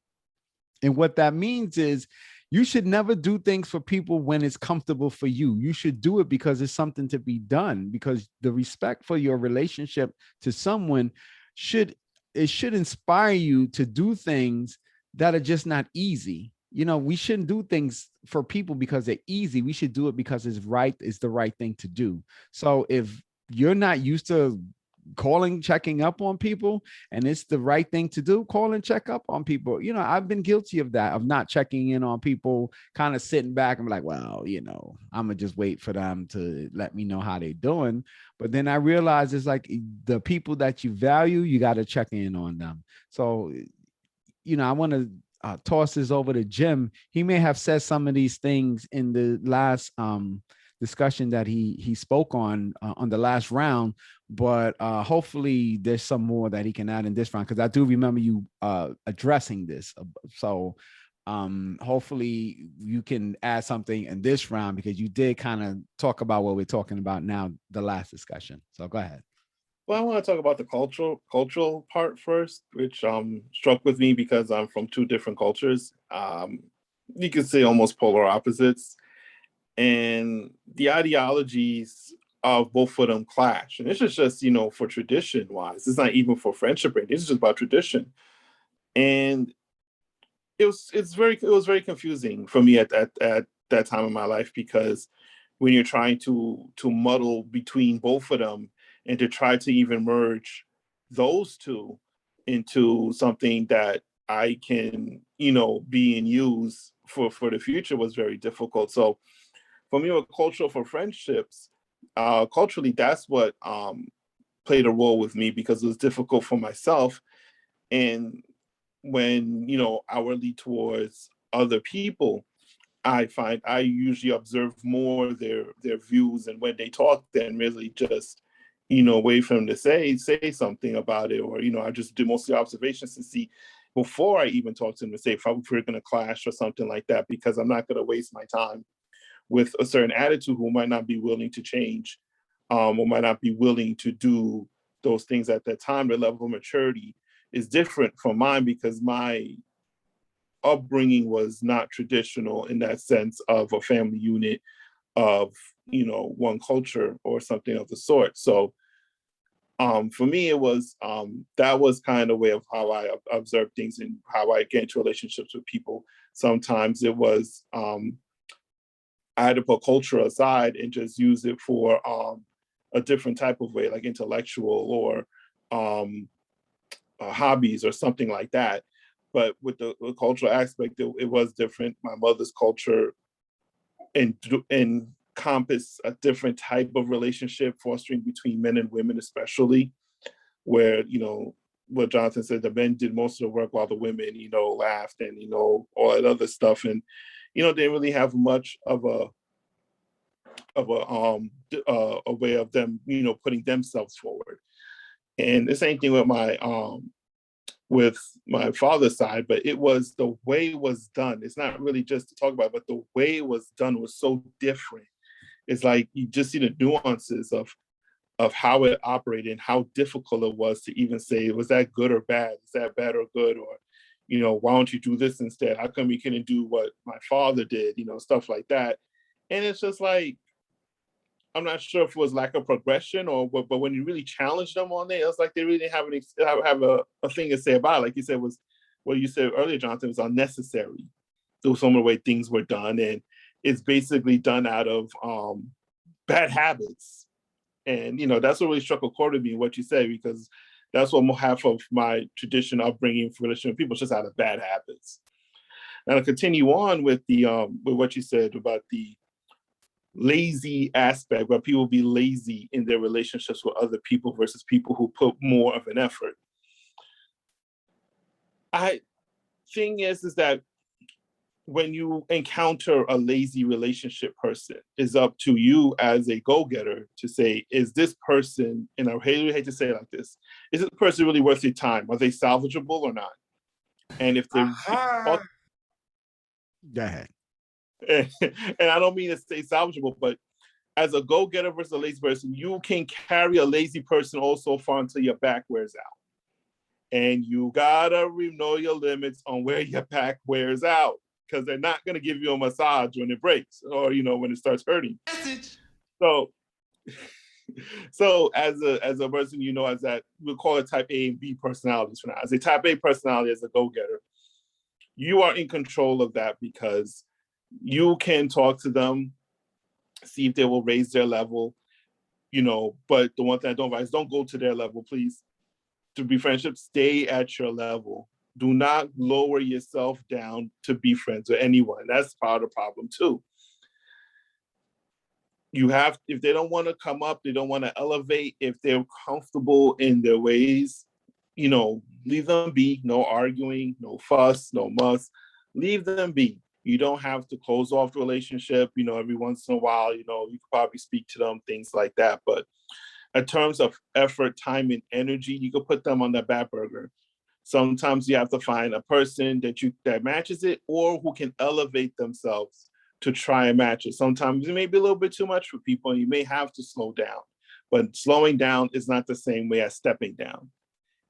And what that means is you should never do things for people when it's comfortable for you. You should do it because it's something to be done, because the respect for your relationship to someone should inspire you to do things that are just not easy. You know, we shouldn't do things for people because they're easy. We should do it because it's right. It's the right thing to do. So if you're not used to calling, checking up on people, and it's the right thing to do, call and check up on people. You know, I've been guilty of that, of not checking in on people, kind of sitting back and be like, well, you know, I'm gonna just wait for them to let me know how they're doing. But then I realized it's like the people that you value, you got to check in on them. So, you know, I want to toss this over to Jim. He may have said some of these things in the last discussion that he spoke on the last round, but hopefully there's some more that he can add in this round, because I do remember you addressing this. So hopefully you can add something in this round, because you did kind of talk about what we're talking about now, the last discussion. So go ahead. Well, I want to talk about the cultural part first, which struck with me because I'm from two different cultures. You could say almost polar opposites, and the ideologies of both of them clash. And this is just, you know, for tradition wise. It's not even for friendship rating. It's just about tradition. And it was very confusing for me at that time in my life, because when you're trying to muddle between both of them and to try to even merge those two into something that I can, you know, be and use for the future was very difficult. So for me, with cultural for friendships, culturally, that's what played a role with me, because it was difficult for myself. And when, you know, outwardly towards other people, I find I usually observe more their views and when they talk than really just, you know, wait for them to say something about it. Or, you know, I just do mostly observations to see before I even talk to them, to say if we're going to clash or something like that, because I'm not going to waste my time with a certain attitude who might not be willing to change, or might not be willing to do those things at that time. Their level of maturity is different from mine, because my upbringing was not traditional in that sense of a family unit of, you know, one culture or something of the sort. So for me, it was that was kind of a way of how I observe things and how I get into relationships with people. Sometimes it was I had to put culture aside and just use it for a different type of way, like intellectual or hobbies or something like that. But with the cultural aspect, it was different. My mother's culture encompassed a different type of relationship, fostering between men and women, especially where, what Jonathan said, the men did most of the work while the women, laughed and, all that other stuff. And, they didn't really have much of a way of them, putting themselves forward. And the same thing with my father's side, but it was the way it was done. It's not really just to talk about, but the way it was done was so different. It's like you just see the nuances of how it operated and how difficult it was to even say, was that good or bad? Is that bad or good? Or, why don't you do this instead? How come you couldn't do what my father did? Stuff like that. And it's just like, I'm not sure if it was lack of progression or what, but when you really challenged them on it, it was like they really didn't have a thing to say about it. Like you said, was what you said earlier, Jonathan, was unnecessary. Through some of the way things were done. And it's basically done out of bad habits. And, that's what really struck a chord with me, what you said, because that's what half of my tradition upbringing for relationship with people is just out of bad habits. Now to continue on with with what you said about the lazy aspect, where people be lazy in their relationships with other people versus people who put more of an effort. Thing is that when you encounter a lazy relationship person, it's up to you as a go-getter to say, is this person, and I hate to say it like this, is this person really worth your time? Are they salvageable or not? And if they're go ahead. And I don't mean to say salvageable, but as a go-getter versus a lazy person, you can carry a lazy person also far until your back wears out. And you gotta know your limits on where your back wears out, because they're not gonna give you a massage when it breaks or when it starts hurting. So as a person, as that, we'll call it type A and B personalities for now. As a type A personality, as a go-getter, you are in control of that because you can talk to them, see if they will raise their level, but the one thing I don't advise, don't go to their level, please. To be friendship, stay at your level. Do not lower yourself down to be friends with anyone. That's part of the problem too. If they don't want to come up, they don't want to elevate, if they're comfortable in their ways, leave them be. No arguing, no fuss, no muss. Leave them be. You don't have to close off the relationship, every once in a while, you could probably speak to them, things like that. But in terms of effort, time, and energy, you can put them on the back burner. Sometimes you have to find a person that matches it or who can elevate themselves to try and match it. Sometimes it may be a little bit too much for people and you may have to slow down, but slowing down is not the same way as stepping down.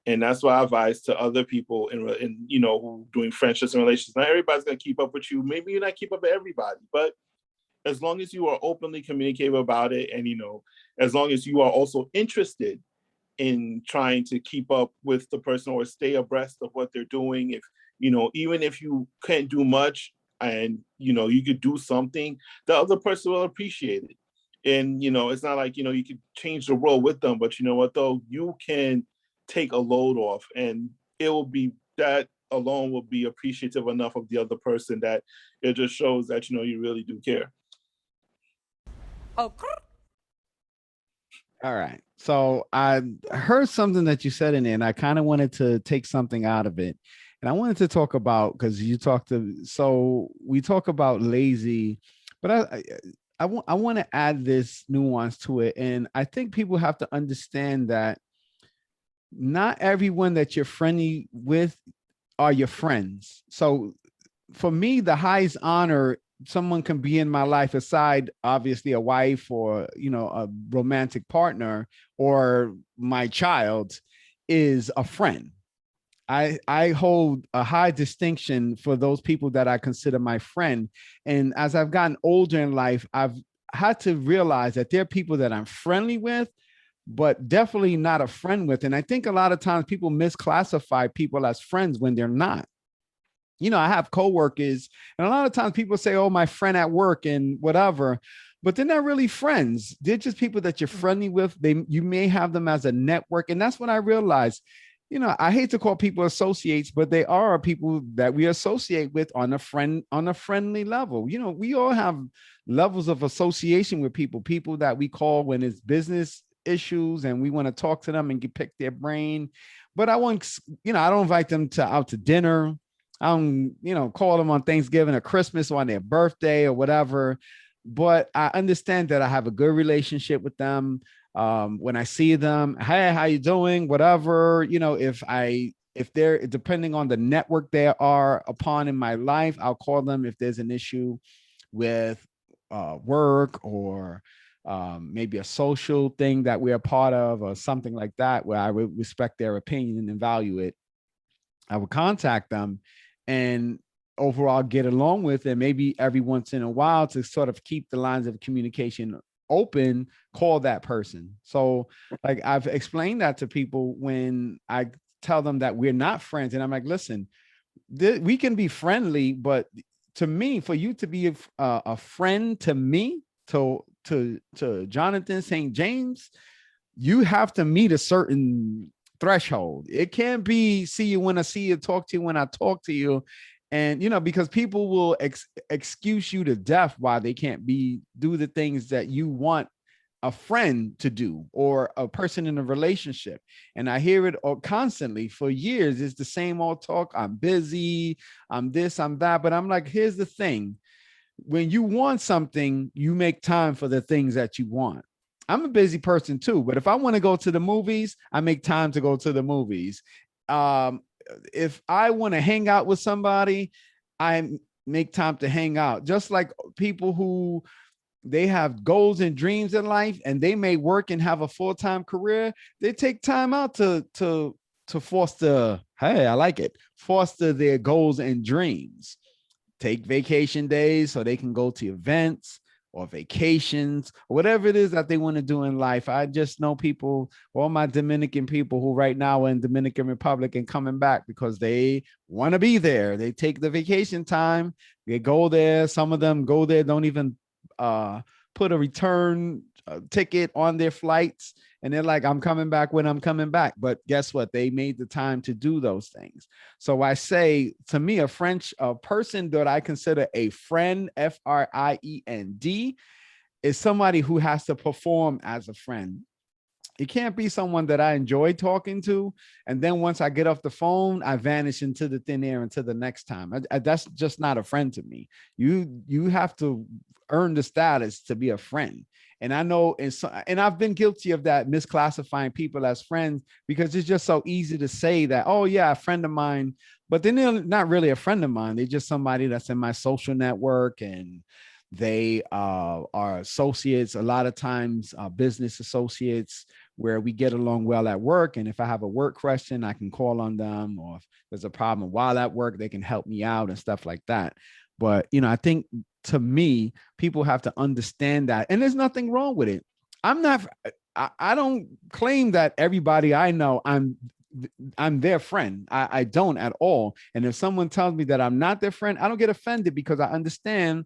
And that's why I advise to other people in who doing friendships and relations. Not everybody's going to keep up with you. Maybe you're not keep up with everybody, but as long as you are openly communicative about it, and as long as you are also interested in trying to keep up with the person or stay abreast of what they're doing, if even if you can't do much and you could do something, the other person will appreciate it. And it's not like you could change the world with them, but you know what though, you can take a load off, and it will be that alone will be appreciative enough of the other person that it just shows that you really do care. Okay. All right. So I heard something that you said in there, and I kind of wanted to take something out of it. And I wanted to talk about, because we talk about lazy, but I want to add this nuance to it. And I think people have to understand that not everyone that you're friendly with are your friends. So for me, the highest honor someone can be in my life, aside obviously a wife or a romantic partner or my child, is a friend. I hold a high distinction for those people that I consider my friend. And as I've gotten older in life, I've had to realize that there are people that I'm friendly with, but definitely not a friend with. And I think a lot of times people misclassify people as friends when they're not. I have coworkers, and a lot of times people say, oh, my friend at work and whatever, but they're not really friends. They're just people that you're friendly with. You may have them as a network. And that's when I realized, I hate to call people associates, but they are people that we associate with on a friendly level. We all have levels of association with people that we call when it's business issues and we want to talk to them and pick their brain. But I don't invite them out to dinner. I don't, call them on Thanksgiving or Christmas or on their birthday or whatever. But I understand that I have a good relationship with them. When I see them, hey, how you doing? Whatever, if they're depending on the network they are upon in my life, I'll call them if there's an issue with work or maybe a social thing that we're a part of or something like that, where I would respect their opinion and value it. I would contact them and overall get along with, and maybe every once in a while to sort of keep the lines of communication open, call that person. So like I've explained that to people when I tell them that we're not friends, and I'm like, listen, we can be friendly, but to me, for you to be a friend to me, to Jonathan St. James, you have to meet a certain threshold. It can't be see you when I see you, talk to you when I talk to you. And, because people will excuse you to death why they can't do the things that you want a friend to do or a person in a relationship. And I hear it constantly for years. It's the same old talk. I'm busy. I'm this, I'm that. But I'm like, here's the thing. When you want something, you make time for the things that you want. I'm a busy person too, but if I want to go to the movies, I make time to go to the movies. If I want to hang out with somebody, I make time to hang out. Just like people who they have goals and dreams in life and they may work and have a full-time career, they take time out to foster, hey, I like it, foster their goals and dreams. Take vacation days so they can go to events or vacations or whatever it is that they want to do in life. I just know people, all my Dominican people who right now are in Dominican Republic and coming back because they want to be there. They take the vacation time, they go there. Some of them go there, don't even put a return ticket on their flights. And they're like, I'm coming back when I'm coming back. But guess what? They made the time to do those things. So I say, to me, a person that I consider a friend, friend, is somebody who has to perform as a friend. It can't be someone that I enjoy talking to, and then once I get off the phone, I vanish into the thin air until the next time. That's just not a friend to me. You have to earn the status to be a friend. And I know, and I've been guilty of that, misclassifying people as friends, because it's just so easy to say that, oh yeah, a friend of mine, but then they're not really a friend of mine. They're just somebody that's in my social network, and they are associates, a lot of times business associates, where we get along well at work. And if I have a work question, I can call on them, or if there's a problem while at work, they can help me out and stuff like that. But, I think to me, people have to understand that. And there's nothing wrong with it. I don't claim that everybody I know, I'm their friend. I don't at all. And if someone tells me that I'm not their friend, I don't get offended, because I understand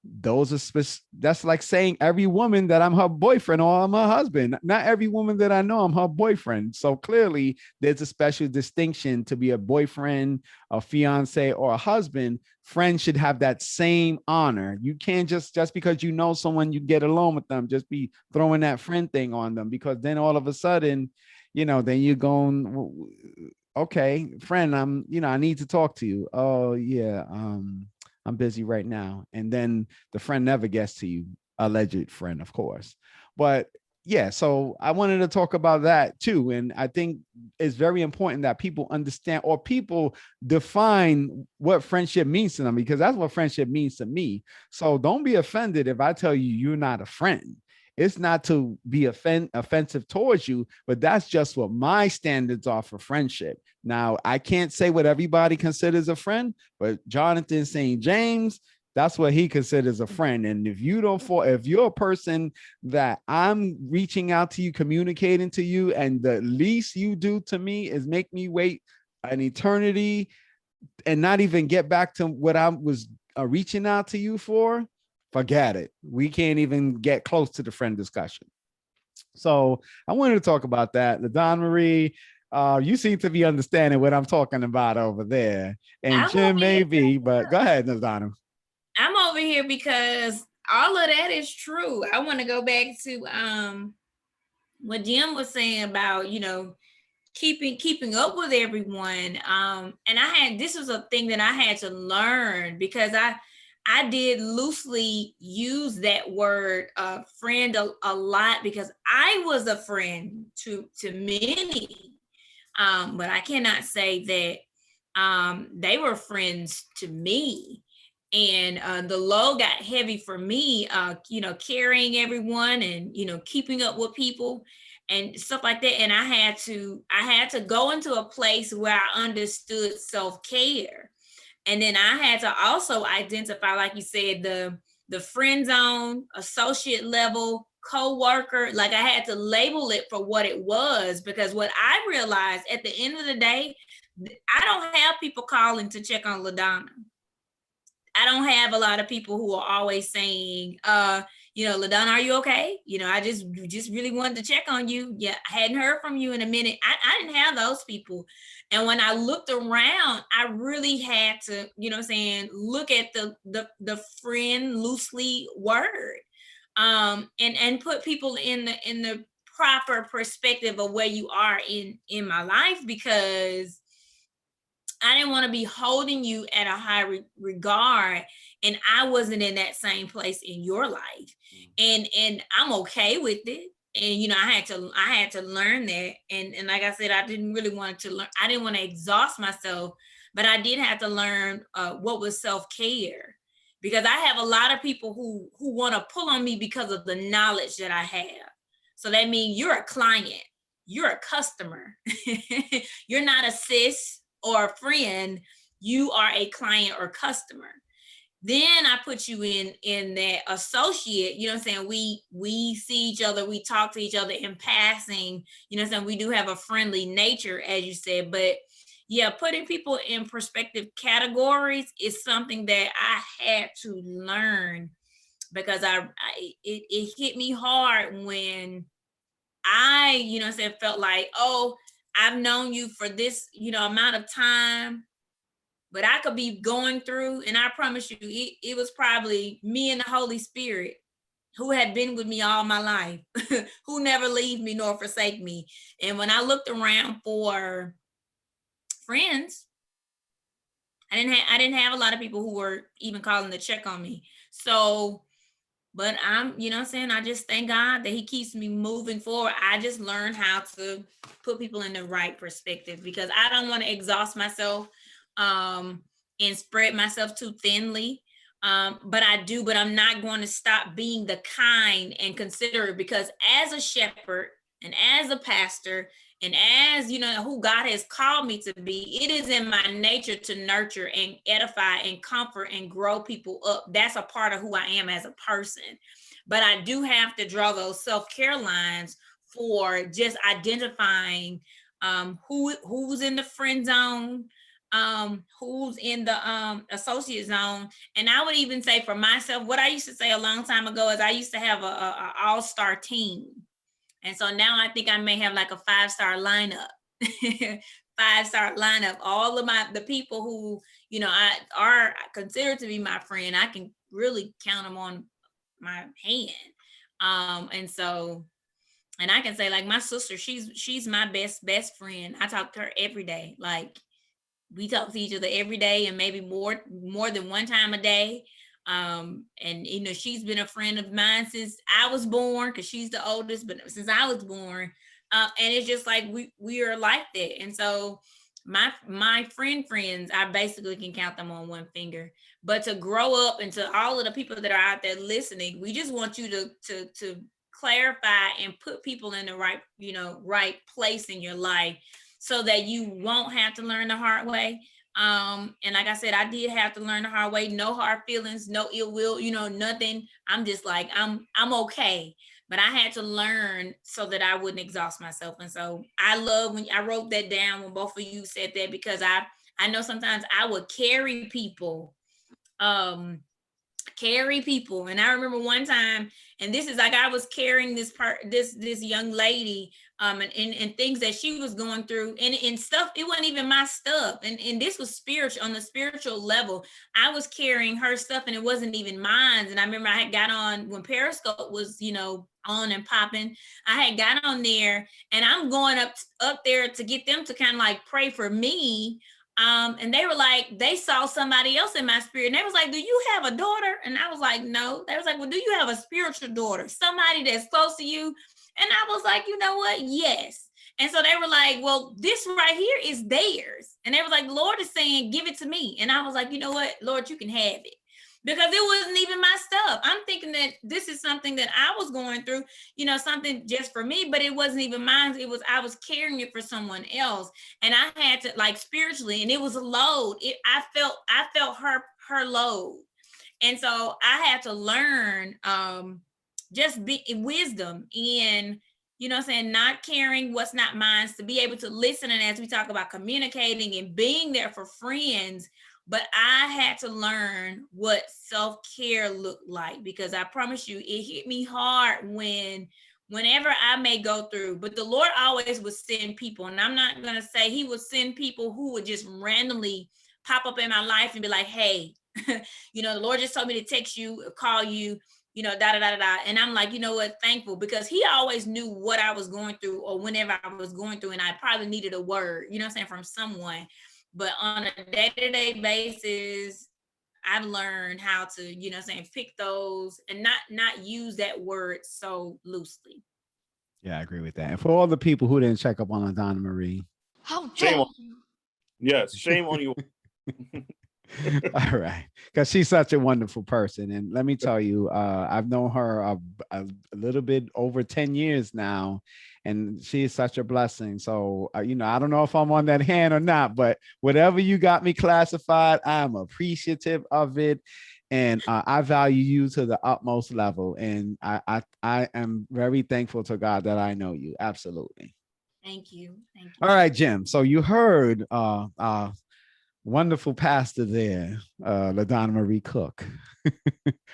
that's like saying every woman that I'm her boyfriend or I'm her husband. Not every woman that I know I'm her boyfriend. So clearly there's a special distinction to be a boyfriend, a fiance, or a husband. Friends should have that same honor. You can't just because you know someone, you get along with them, just be throwing that friend thing on them, because then all of a sudden, then you're going, okay, friend, I need to talk to you. Oh yeah. I'm busy right now. And then the friend never gets to you, alleged friend, of course. But yeah, so I wanted to talk about that too. And I think it's very important that people understand, or people define what friendship means to them, because that's what friendship means to me. So don't be offended if I tell you you're not a friend. It's not to be offensive towards you, but that's just what my standards are for friendship. Now, I can't say what everybody considers a friend, but Jonathan St. James, that's what he considers a friend. And if you're a person that I'm reaching out to you, communicating to you, and the least you do to me is make me wait an eternity, and not even get back to what I was reaching out to you for, forget it. We can't even get close to the friend discussion. So I wanted to talk about that. LaDon Marie, you seem to be understanding what I'm talking about over there. And Jim maybe, but go ahead, LaDon. I'm over here because all of that is true. I want to go back to what Jim was saying about, keeping up with everyone. And this was a thing that I had to learn, because I did loosely use that word friend a lot, because I was a friend to many, but I cannot say that they were friends to me. And the load got heavy for me, carrying everyone and, keeping up with people and stuff like that. And I had to go into a place where I understood self-care. And then I had to also identify, like you said, the friend zone, associate level, co-worker. Like, I had to label it for what it was, because what I realized at the end of the day, I don't have people calling to check on LaDonna. I don't have a lot of people who are always saying, LaDonna, are you okay? I just really wanted to check on you. Yeah, I hadn't heard from you in a minute. I didn't have those people. And when I looked around, I really had to, look at the friend loosely word, and put people in the proper perspective of where you are in my life, because I didn't want to be holding you at a high regard, and I wasn't in that same place in your life. And I'm okay with it. And I had to learn that. And like I said, I didn't really want to learn. I didn't want to exhaust myself, but I did have to learn what was self-care, because I have a lot of people who want to pull on me because of the knowledge that I have. So that means you're a client, you're a customer, you're not a sis or a friend, you are a client or customer. Then I put you in that associate, we see each other, we talk to each other in passing, we do have a friendly nature, as you said. But yeah, putting people in perspective categories is something that I had to learn, because it hit me hard when I, felt like, oh, I've known you for this, amount of time, but I could be going through, and I promise you, it was probably me and the Holy Spirit who had been with me all my life, who never leave me nor forsake me. And when I looked around for friends, I didn't have a lot of people who were even calling to check on me. So, but I'm, I just thank God that he keeps me moving forward. I just learned how to put people in the right perspective, because I don't want to exhaust myself and spread myself too thinly. But I'm not going to stop being the kind and considerate, because as a shepherd and as a pastor and as, who God has called me to be, it is in my nature to nurture and edify and comfort and grow people up. That's a part of who I am as a person. But I do have to draw those self-care lines for just identifying who's in the friend zone, who's in the associate zone. And I would even say for myself, what I used to say a long time ago is I used to have a all-star team. And so now I think I may have like a 5-star lineup. 5-star lineup. All of the people who, I are considered to be my friend, I can really count them on my hand. And I can say, like, my sister, she's my best friend. I talk to her every day. Like, we talk to each other every day, and maybe more than one time a day. And she's been a friend of mine since I was born, because she's the oldest, but since I was born. And it's just like we are like that. And so my friends, I basically can count them on one finger. But to grow up, and to all of the people that are out there listening, we just want you to clarify and put people in the right place in your life, so that you won't have to learn the hard way. And like I said, I did have to learn the hard way. No hard feelings, no ill will, nothing. I'm just like, I'm okay. But I had to learn so that I wouldn't exhaust myself. And so I love when I wrote that down when both of you said that, because I I know sometimes I would carry people. And I remember one time, and this is like I was carrying this young lady, and things that she was going through, and stuff. It wasn't even my stuff, and this was spiritual, on the spiritual level. I was carrying her stuff, and it wasn't even mine. And I remember I had got on when Periscope was, on and popping. I had got on there, and I'm going up there to get them to kind of like pray for me. And they were like, they saw somebody else in my spirit. And they was like, do you have a daughter? And I was like, no. They was like, well, do you have a spiritual daughter? Somebody that's close to you? And I was like, you know what? Yes. And so they were like, well, this right here is theirs. And they was like, the Lord is saying, give it to me. And I was like, you know what, Lord, you can have it. Because it wasn't even my stuff. I'm thinking that this is something that I was going through, something just for me, but it wasn't even mine. I was carrying it for someone else. And I had to, like, spiritually, and it was a load. I felt her load. And so I had to learn just be wisdom in, not carrying what's not mine, to be able to listen. And as we talk about communicating and being there for friends, but I had to learn what self-care looked like, because I promise you, it hit me hard whenever I may go through, but the Lord always would send people. And I'm not going to say he would send people who would just randomly pop up in my life and be like, hey, the Lord just told me to text you, call you, da, da, da, da. And I'm like, you know what, thankful, because he always knew what I was going through, or whenever I was going through, and I probably needed a word, from someone. But on a day-to-day basis, I've learned how to, pick those and not use that word so loosely. Yeah, I agree with that. And for all the people who didn't check up on LaDonna Marie, how dare you? Yes, shame on you. All right, because she's such a wonderful person, and let me tell you, I've known her a little bit over 10 years now, and she is such a blessing. So I don't know if I'm on that hand or not, but whatever you got me classified, I'm appreciative of it, and I value you to the utmost level, and I am very thankful to God that I know you. Absolutely. Thank you. All right, Jim, so you heard wonderful pastor there, LaDonna Marie Cook.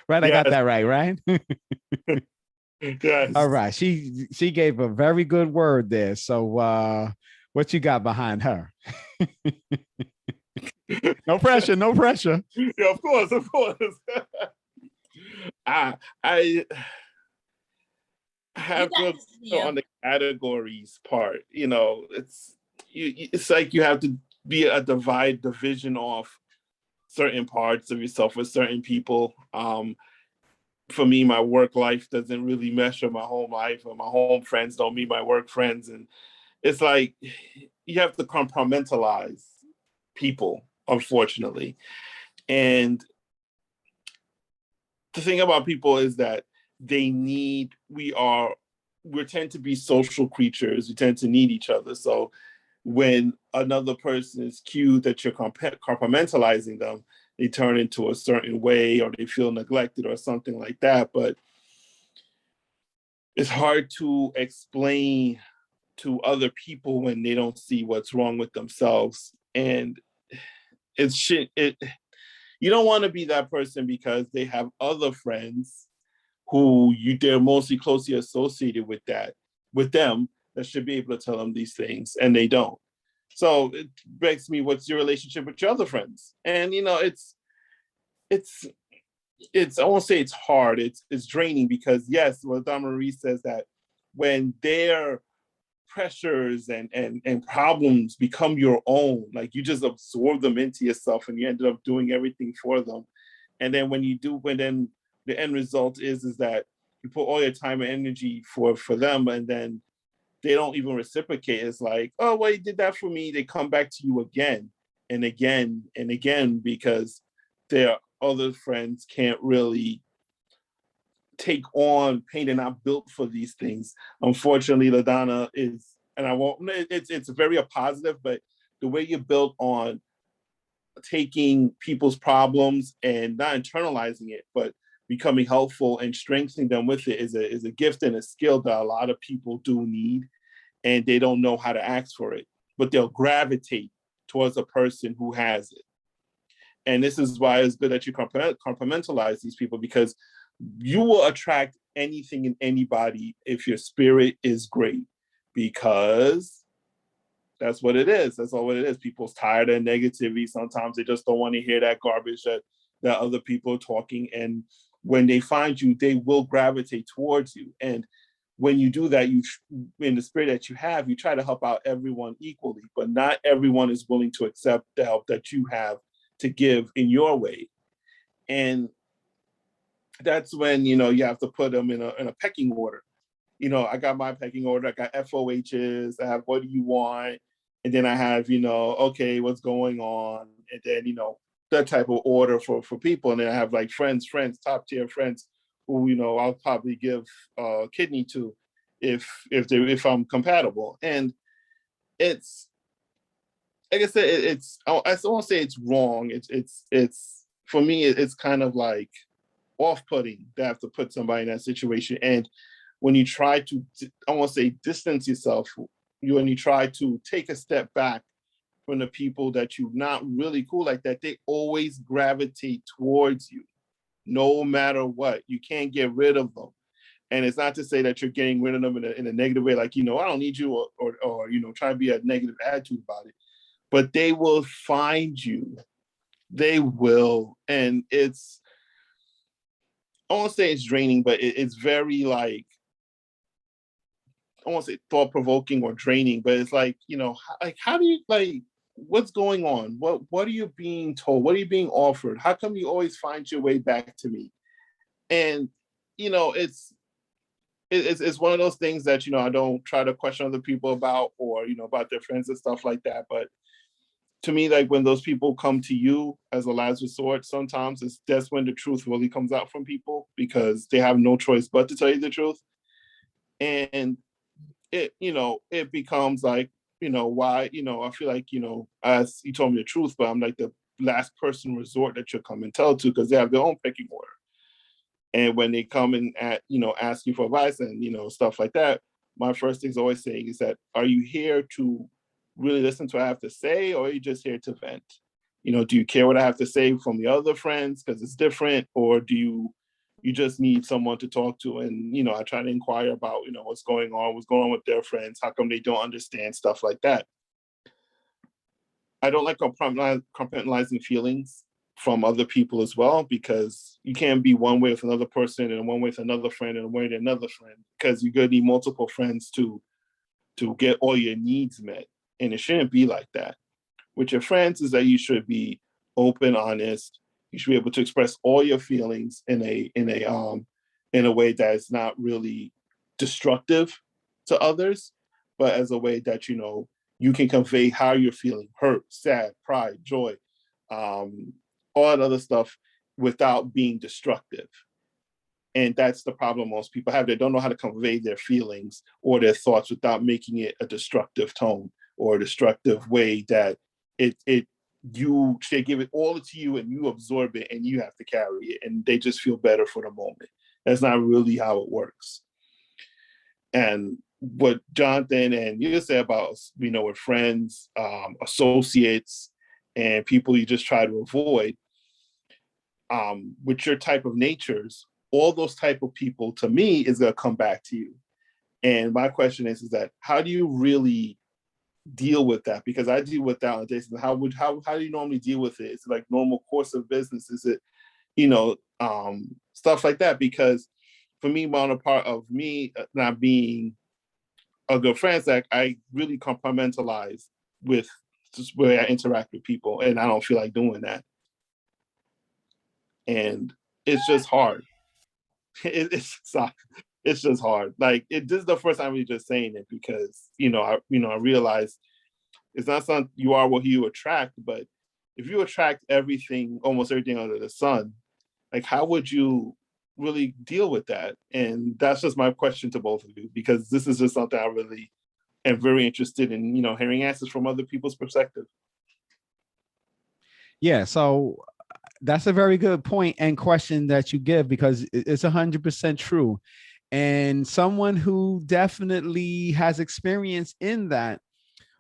Right? Yes. I got that right? Yes. All right. She gave a very good word there. So what you got behind her? No pressure. Yeah, of course. I have to on the categories part. It's like you have to be a division of certain parts of yourself with certain people. For me, my work life doesn't really measure my home life, or my home friends don't meet my work friends. And it's like you have to compartmentalize people, unfortunately. And the thing about people is that we tend to be social creatures. We tend to need each other. So when another person is cued that you're compartmentalizing them, they turn into a certain way, or they feel neglected or something like that. But it's hard to explain to other people when they don't see what's wrong with themselves. And you don't want to be that person, because they have other friends who they're mostly closely associated with them, that should be able to tell them these things, and they don't. So it begs me, what's your relationship with your other friends? And it's I won't say it's hard, it's draining, because yes, what LaDonna Marie says, that when their pressures and problems become your own, like you just absorb them into yourself, and you ended up doing everything for them. And then then the end result is that you put all your time and energy for them, and then they don't even reciprocate. It's like, oh, well, you did that for me. They come back to you again and again and again, because their other friends can't really take on pain. They're not built for these things. Unfortunately, LaDonna is, and it's very a positive, but the way you're built on taking people's problems and not internalizing it, but becoming helpful and strengthening them with it is a gift and a skill that a lot of people do need, and they don't know how to ask for it, but they'll gravitate towards a person who has it. And this is why it's good that you compartmentalize these people, because you will attract anything and anybody if your spirit is great, because that's what it is. That's all what it is. People's tired of negativity. Sometimes they just don't want to hear that garbage that other people are talking. And when they find you, they will gravitate towards you. And when you do that, you, in the spirit that you have, you try to help out everyone equally, but not everyone is willing to accept the help that you have to give in your way. And that's when, you have to put them in a pecking order. I got my pecking order. I got FOHs. I have, what do you want? And then I have, okay, what's going on? And then, that type of order for people. And then I have like friends, top tier friends who, I'll probably give a kidney to if I'm compatible. And it's, like I said, I don't want to say it's wrong. It's for me, it's kind of like off-putting to have to put somebody in that situation. And when you try to, I won't say distance yourself, when you try to take a step back from the people that you're not really cool like that, they always gravitate towards you, no matter what. You can't get rid of them. And it's not to say that you're getting rid of them in a negative way, like, I don't need you, or try to be a negative attitude about it. But they will find you. They will. And it's, I won't say it's draining, but it's very like, I won't say thought-provoking or draining, but it's like, how do you, like, what's going on? What are you being told? What are you being offered? How come you always find your way back to me? And, it's one of those things that, I don't try to question other people about, or, about their friends and stuff like that. But to me, like, when those people come to you as a last resort, sometimes that's when the truth really comes out from people, because they have no choice but to tell you the truth. And it becomes like, why, I feel like, as you told me the truth, but I'm like the last person resort that you'll come and tell to, because they have their own pecking order. And when they come and ask you for advice and, stuff like that, my first thing's always saying is that, are you here to really listen to what I have to say, or are you just here to vent? Do you care what I have to say from the other friends because it's different, or do you just need someone to talk to? And, I try to inquire about, what's going on with their friends, how come they don't understand, stuff like that. I don't like compartmentalizing feelings from other people as well, because you can't be one way with another person and one way with another friend and one way with another friend, because you're going to need multiple friends to get all your needs met. And it shouldn't be like that. With your friends is that you should be open, honest. You should be able to express all your feelings in a way that is not really destructive to others, but as a way that, you can convey how you're feeling: hurt, sad, pride, joy, all that other stuff, without being destructive. And that's the problem most people have. They don't know how to convey their feelings or their thoughts without making it a destructive tone or a destructive way that you should give it all to you and you absorb it and you have to carry it, and they just feel better for the moment. That's not really how it works. And what Jonathan and you say about, with friends, associates, and people you just try to avoid, with your type of natures, all those type of people, to me, is going to come back to you. And my question is that, how do you really deal with that? Because I deal with that on a daily basis. How do you normally deal with it? Is it like normal course of business? Is it, stuff like that? Because for me, on a part of me not being a good friend, like, I really compartmentalize with just where I interact with people, and I don't feel like doing that. And it's just hard. It's just hard. Like, this is the first time we're just saying it, because I realize it's not something, you are what you attract, but if you attract almost everything under the sun, like, how would you really deal with that? And that's just my question to both of you, because this is just something I really am very interested in, hearing answers from other people's perspective. Yeah, so that's a very good point and question that you give, because it's 100% true. And someone who definitely has experience in that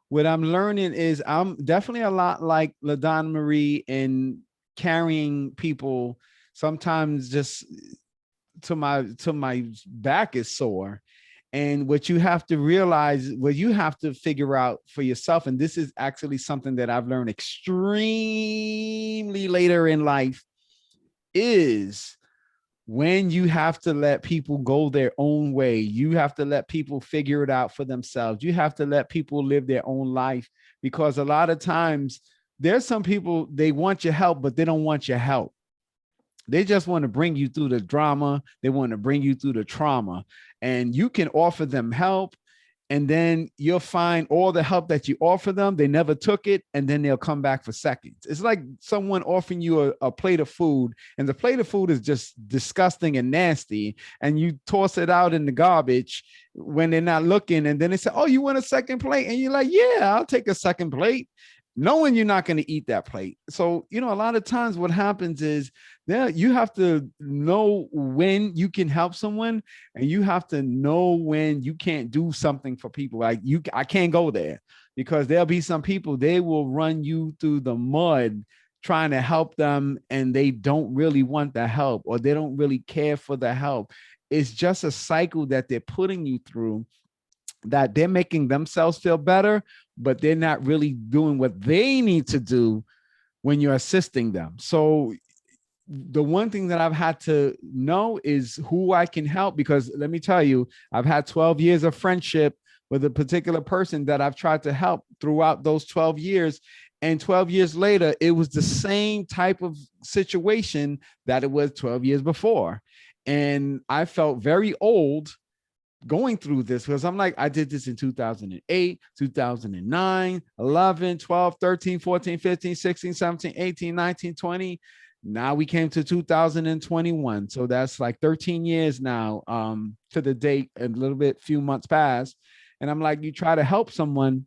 what I'm learning is I'm definitely a lot like LaDonna Marie in carrying people sometimes just to my back is sore. And what you have to realize, what you have to figure out for yourself, and this is actually something that I've learned extremely later in life, is when you have to let people go their own way. You have to let people figure it out for themselves. You have to let people live their own life, because a lot of times there's some people, they want your help, but they don't want your help. They just want to bring you through the drama. They want to bring you through the trauma, and you can offer them help. And then you'll find all the help that you offer them, they never took it. And then they'll come back for seconds. It's like someone offering you a plate of food, and the plate of food is just disgusting and nasty. And you toss it out in the garbage when they're not looking. And then they say, oh, you want a second plate? And you're like, yeah, I'll take a second plate, knowing you're not going to eat that plate. So, a lot of times what happens is you have to know when you can help someone, and you have to know when you can't do something for people. Like I can't go there, because there'll be some people, they will run you through the mud trying to help them, and they don't really want the help, or they don't really care for the help. It's just a cycle that they're putting you through, that they're making themselves feel better, but they're not really doing what they need to do when you're assisting them. So the one thing that I've had to know is who I can help, because let me tell you, I've had 12 years of friendship with a particular person that I've tried to help throughout those 12 years. And 12 years later, it was the same type of situation that it was 12 years before. And I felt very old going through this, because I'm like, I did this in 2008, 2009, 11, 12, 13, 14, 15, 16, 17, 18, 19, 20. Now we came to 2021. So that's like 13 years now, to the date, a little bit, few months past. And I'm like, you try to help someone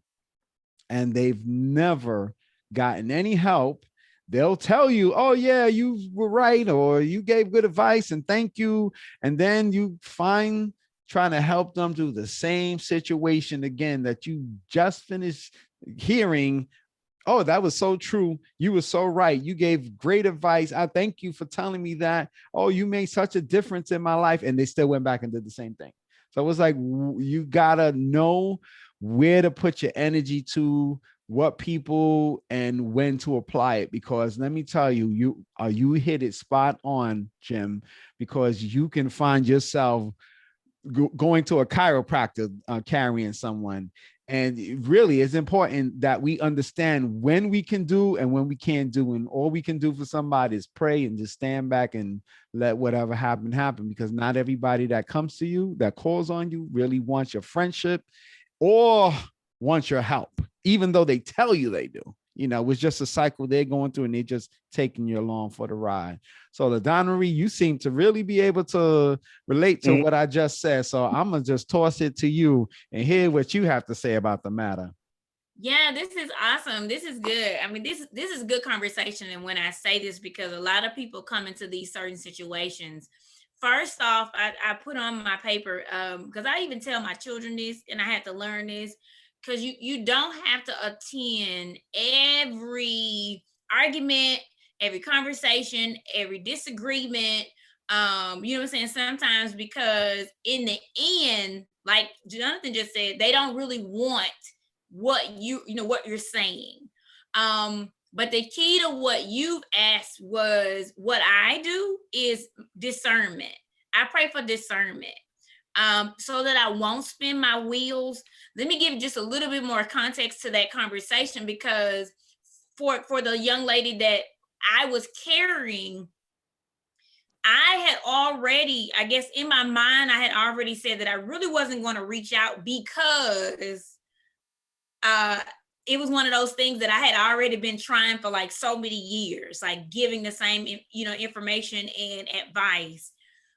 and they've never gotten any help. They'll tell you, oh yeah, you were right, or you gave good advice and thank you. And then you find trying to help them through the same situation again that you just finished hearing. Oh, that was so true. You were so right. You gave great advice. I thank you for telling me that. Oh, you made such a difference in my life. And they still went back and did the same thing. So it was like, you gotta know where to put your energy to, what people, and when to apply it. Because let me tell you, you hit it spot on, Jim, because you can find yourself going to a chiropractor, carrying someone. And really, it's important that we understand when we can do and when we can't do. And all we can do for somebody is pray and just stand back and let whatever happen, because not everybody that comes to you, that calls on you, really wants your friendship or wants your help, even though they tell you they do. It's just a cycle they're going through, and they're just taking you along for the ride. So LaDonna Marie, you seem to really be able to relate to what I just said. So I'm going to just toss it to you and hear what you have to say about the matter. Yeah, this is awesome. This is good. I mean, this is good conversation. And when I say this, because a lot of people come into these certain situations. First off, I put on my paper, because I even tell my children this, and I had to learn this, because you don't have to attend every argument, every conversation, every disagreement. You know what I'm saying? Sometimes, because in the end, like Jonathan just said, they don't really want what what you're saying. But the key to what you've asked was, what I do is discernment. I pray for discernment, so that I won't spin my wheels. Let me give just a little bit more context to that conversation, because for the young lady that I was carrying, I had already, I guess in my mind, I had already said that I really wasn't going to reach out, because it was one of those things that I had already been trying for like so many years, like giving the same, information and advice.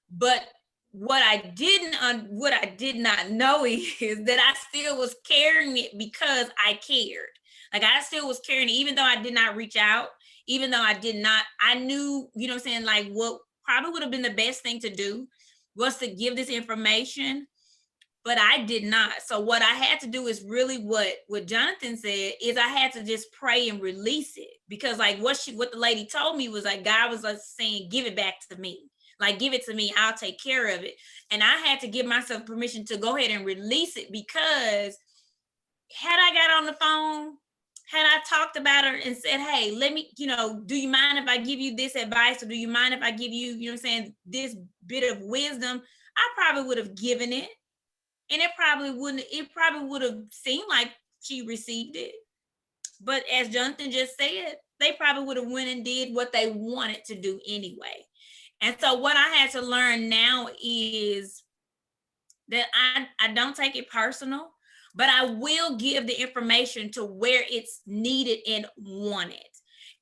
But what I did not know is that I still was carrying it, because I cared. Like I still was carrying it, even though I did not reach out, even though I knew, like what probably would have been the best thing to do was to give this information. but I did not. So what I had to do is really what Jonathan said is I had to just pray and release it, because like what the lady told me was like, God was like saying, give it back to me. Like, give it to me, I'll take care of it. And I had to give myself permission to go ahead and release it, because had I got on the phone, had I talked about her and said, hey, let me, do you mind if I give you this advice? Or do you mind if I give you, you know what I'm saying, this bit of wisdom? I probably would have given it. And it probably would have seemed like she received it. But as Jonathan just said, they probably would have went and did what they wanted to do anyway. And so what I had to learn now is that I don't take it personal, but I will give the information to where it's needed and wanted.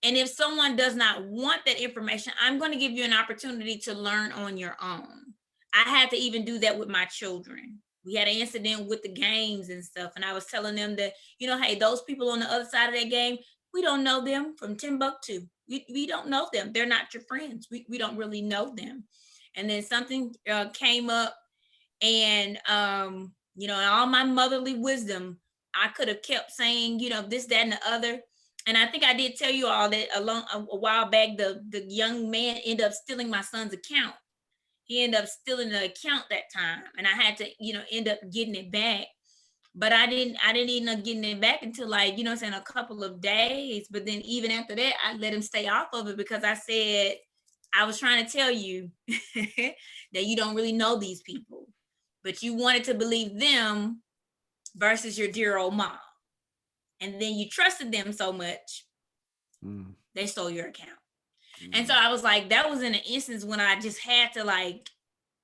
And if someone does not want that information, I'm going to give you an opportunity to learn on your own. I had to even do that with my children. We had an incident with the games and stuff, and I was telling them that, hey, those people on the other side of that game, we don't know them from Timbuktu. We don't know them. They're not your friends. We don't really know them. And then something came up, and in all my motherly wisdom, I could have kept saying, this, that, and the other. And I think I did tell you all that a while back, the young man ended up stealing my son's account. He ended up stealing the account that time, and I had to, end up getting it back. But I didn't end up getting it back until like, a couple of days. But then even after that, I let him stay off of it, because I said, I was trying to tell you that you don't really know these people, but you wanted to believe them versus your dear old mom. And then you trusted them so much, they stole your account. And so I was like, that was in an instance when I just had to like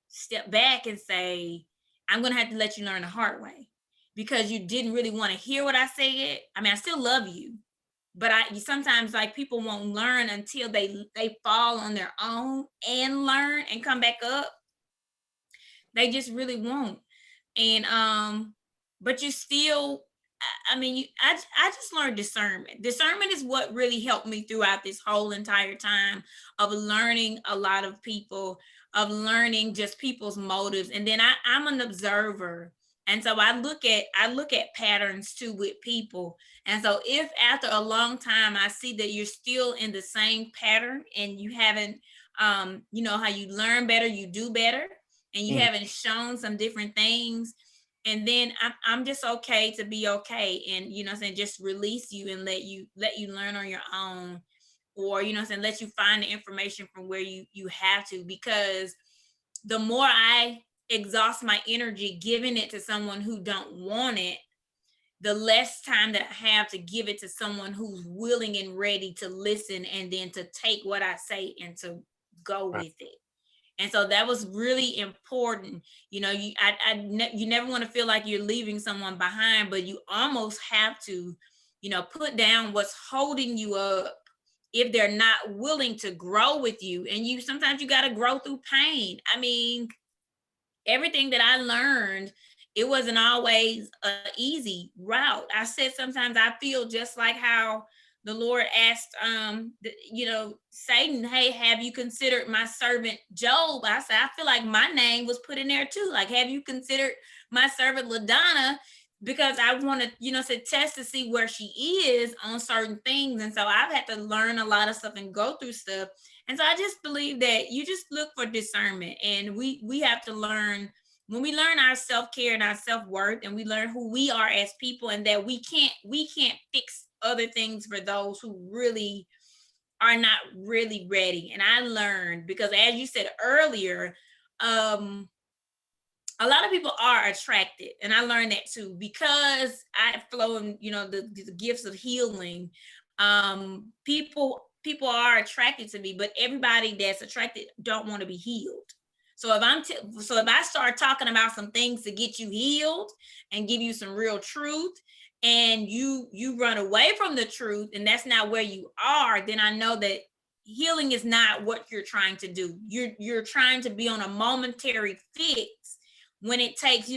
step back and say, I'm going to have to let you learn the hard way, because you didn't really want to hear what I said. I mean, I still love you, but sometimes like people won't learn until they fall on their own and learn and come back up. They just really won't. And but you still, I mean, I just learned discernment. Discernment is what really helped me throughout this whole entire time of learning a lot of people, of learning just people's motives. And then I'm an observer. And so I look at patterns too with people. And so if after a long time I see that you're still in the same pattern and you haven't, how you learn better, you do better, and you haven't shown some different things, and then I'm just okay to be okay, and just release you and let you learn on your own, or let you find the information from where you have to, because the more I exhaust my energy giving it to someone who don't want it, the less time that I have to give it to someone who's willing and ready to listen, and then to take what I say and to go with it. And so that was really important. You never want to feel like you're leaving someone behind, but you almost have to, put down what's holding you up if they're not willing to grow with you. And sometimes you got to grow through pain. I mean, everything that I learned, it wasn't always an easy route. I said, sometimes I feel just like how the Lord asked, Satan, hey, have you considered my servant Job? I said, I feel like my name was put in there too. Like, have you considered my servant LaDonna? Because I want to, test to see where she is on certain things. And so I've had to learn a lot of stuff and go through stuff. And so I just believe that you just look for discernment, and we have to learn. When we learn our self-care and our self-worth, and we learn who we are as people, and that we can't fix other things for those who really are not really ready. And I learned, because as you said earlier, a lot of people are attracted, and I learned that too, because I flow in, the gifts of healing. People are attracted to me, but everybody that's attracted don't want to be healed. So if I start talking about some things to get you healed and give you some real truth, and you run away from the truth, and that's not where you are, then I know that healing is not what you're trying to do. You're trying to be on a momentary fix, when it takes,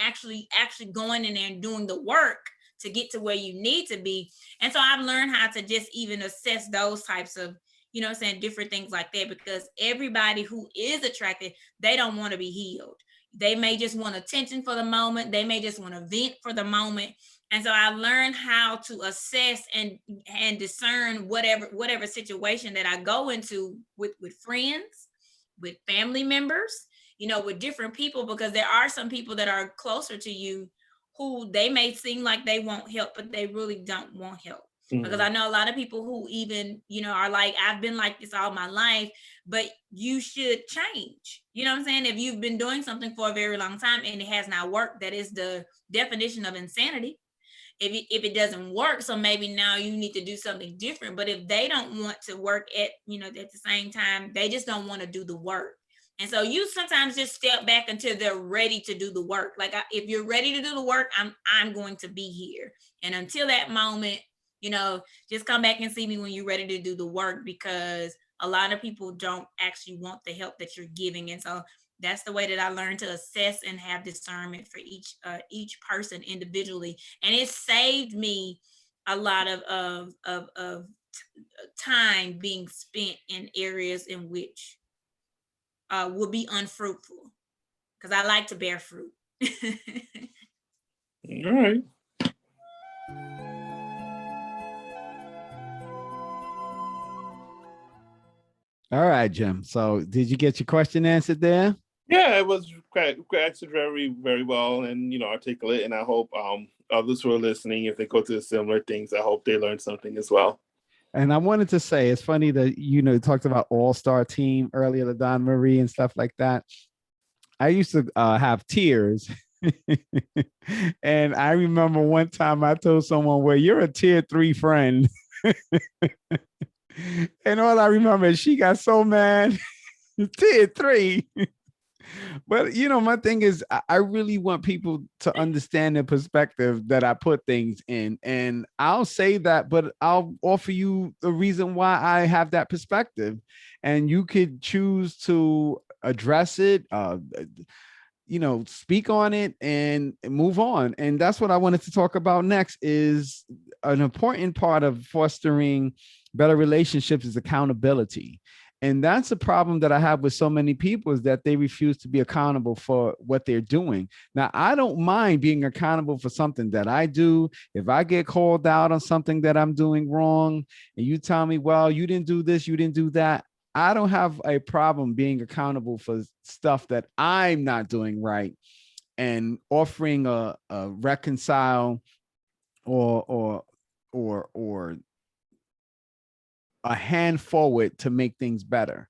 actually going in there and doing the work to get to where you need to be. And so I've learned how to just even assess those types of, different things like that, because everybody who is attracted, they don't want to be healed. They may just want attention for the moment. They may just want to vent for the moment. And so I learned how to assess and discern whatever situation that I go into with friends, with family members, with different people, because there are some people that are closer to you who they may seem like they want help, but they really don't want help. Because I know a lot of people who even, are like, I've been like this all my life, but you should change. You know what I'm saying? If you've been doing something for a very long time and it has not worked, that is the definition of insanity. If it doesn't work, so maybe now you need to do something different. But if they don't want to work at the same time, they just don't want to do the work. And so you sometimes just step back until they're ready to do the work. Like, if you're ready to do the work, I'm going to be here. And until that moment, just come back and see me when you're ready to do the work, because a lot of people don't actually want the help that you're giving. And so that's the way that I learned to assess and have discernment for each person individually. And it saved me a lot of time being spent in areas in which will be unfruitful, because I like to bear fruit. All right. All right, Jim. So did you get your question answered there? Yeah, it was answered very, very well and, articulate. And I hope others who are listening, if they go through similar things, I hope they learn something as well. And I wanted to say, it's funny that, talked about all-star team earlier, the Don Marie and stuff like that. I used to have tiers. And I remember one time I told someone, well, you're a tier 3 friend. And all I remember is she got so mad. Tier 3. But, my thing is, I really want people to understand the perspective that I put things in. And I'll say that, but I'll offer you the reason why I have that perspective. And you could choose to address it, speak on it and move on. And that's what I wanted to talk about next. Is an important part of fostering better relationships is accountability. And that's a problem that I have with so many people, is that they refuse to be accountable for what they're doing. Now, I don't mind being accountable for something that I do. If I get called out on something that I'm doing wrong and you tell me, well, you didn't do this, you didn't do that, I don't have a problem being accountable for stuff that I'm not doing right, and offering a reconcile or a hand forward to make things better.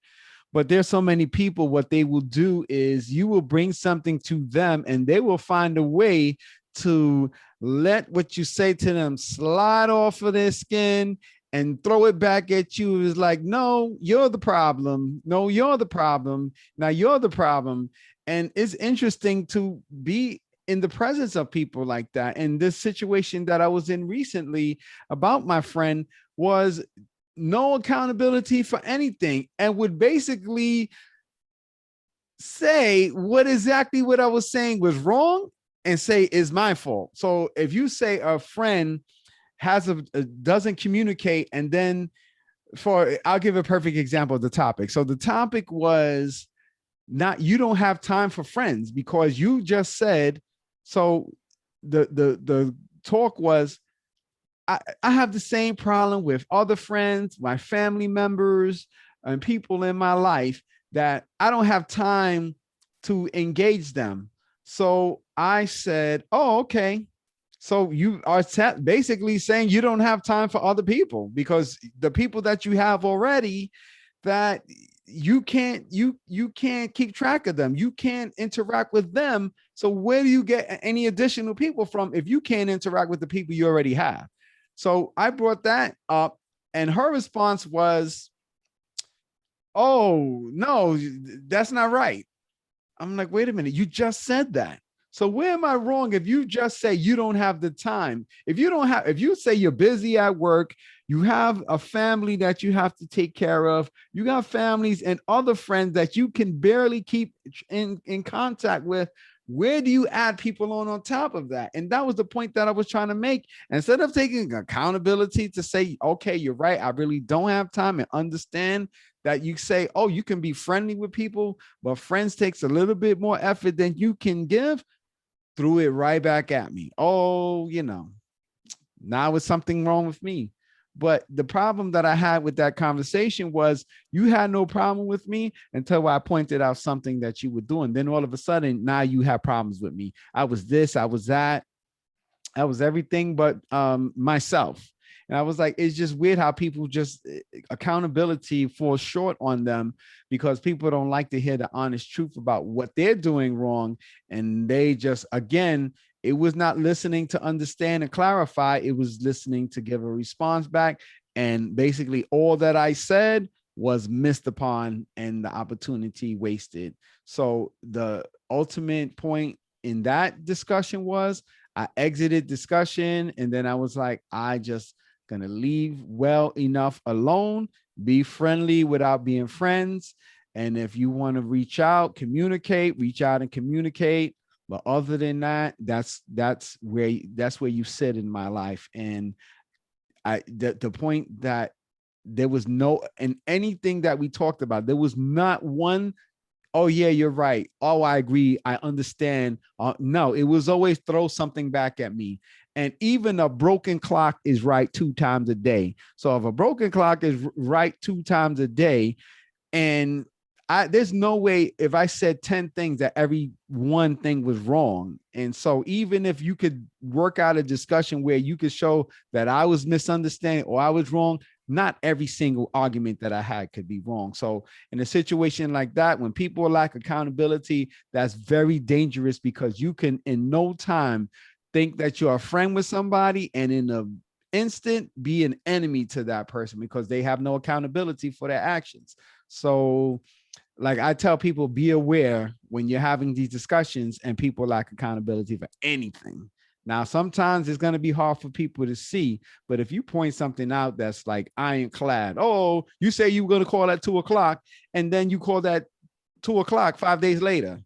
But there's so many people, what they will do is you will bring something to them and they will find a way to let what you say to them slide off of their skin and throw it back at you. It's like, no, you're the problem. No, you're the problem. Now you're the problem. And it's interesting to be in the presence of people like that. And this situation that I was in recently about my friend was no accountability for anything, and would basically say what I was saying was wrong and say is my fault. So if you say a friend doesn't communicate, and then I'll give a perfect example of the topic. So the topic was you don't have time for friends because you just said, so the talk was, I have the same problem with other friends, my family members, and people in my life that I don't have time to engage them. So I said, oh, okay. So you are basically saying you don't have time for other people, because the people that you have already, that you can't keep track of them. You can't interact with them. So where do you get any additional people from if you can't interact with the people you already have? So I brought that up, and her response was, oh, no, that's not right. I'm like, wait a minute, you just said that. So where am I wrong if you just say you don't have the time? If you say you're busy at work, you have a family that you have to take care of, you got families and other friends that you can barely keep in contact with, where do you add people on top of that? And that was the point that I was trying to make. Instead of taking accountability to say, okay, you're right, I really don't have time, and understand that you say, oh, you can be friendly with people, but friends takes a little bit more effort than you can give, threw it right back at me. Oh, now it's something wrong with me. But the problem that I had with that conversation was you had no problem with me until I pointed out something that you were doing. Then all of a sudden, now you have problems with me. I was this, I was that. I was everything but myself. And I was like, it's just weird how people just accountability falls short on them because people don't like to hear the honest truth about what they're doing wrong. And they just, again, it was not listening to understand and clarify. It was listening to give a response back. And basically all that I said was missed upon and the opportunity wasted. So the ultimate point in that discussion was I exited discussion, and then I was like, I just gonna leave well enough alone, be friendly without being friends. And if you want to reach out and communicate. But other than that, that's where you sit in my life. And the point that there was no, and anything that we talked about, there was not one, oh yeah, you're right, oh I agree, I understand. No, it was always throw something back at me. And even a broken clock is right 2 times a day. So if a broken clock is right 2 times a day, and there's no way if I said 10 things that every one thing was wrong. And so even if you could work out a discussion where you could show that I was misunderstanding or I was wrong, not every single argument that I had could be wrong. So in a situation like that, when people lack accountability, that's very dangerous, because you can in no time think that you're a friend with somebody and in an instant be an enemy to that person because they have no accountability for their actions. So like I tell people, be aware when you're having these discussions and people lack accountability for anything. Now, sometimes it's going to be hard for people to see, but if you point something out that's like ironclad, oh, you say you were going to call at 2:00 and then you call that 2:00 5 days later,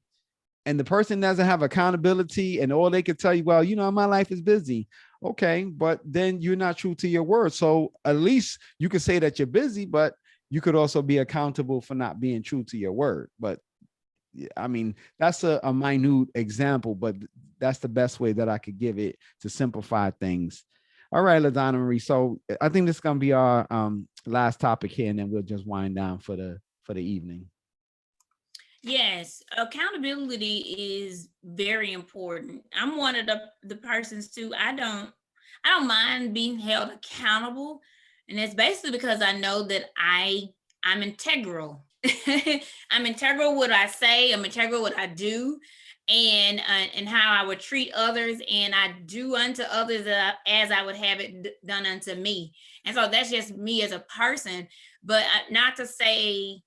and the person doesn't have accountability and all they can tell you, well, my life is busy. Okay, but then you're not true to your word. So at least you can say that you're busy, but you could also be accountable for not being true to your word. But I mean, that's a minute example, but that's the best way that I could give it to simplify things. All right, LaDonna Marie. So I think this is going to be our last topic here, and then we'll just wind down for the evening. Yes, accountability is very important. I'm one of the persons too. I don't mind being held accountable, and it's basically because I know that I'm integral. I'm integral what I say. I'm integral what I do, and how I would treat others, and I do unto others as I would have it done unto me. And so that's just me as a person. But not to say,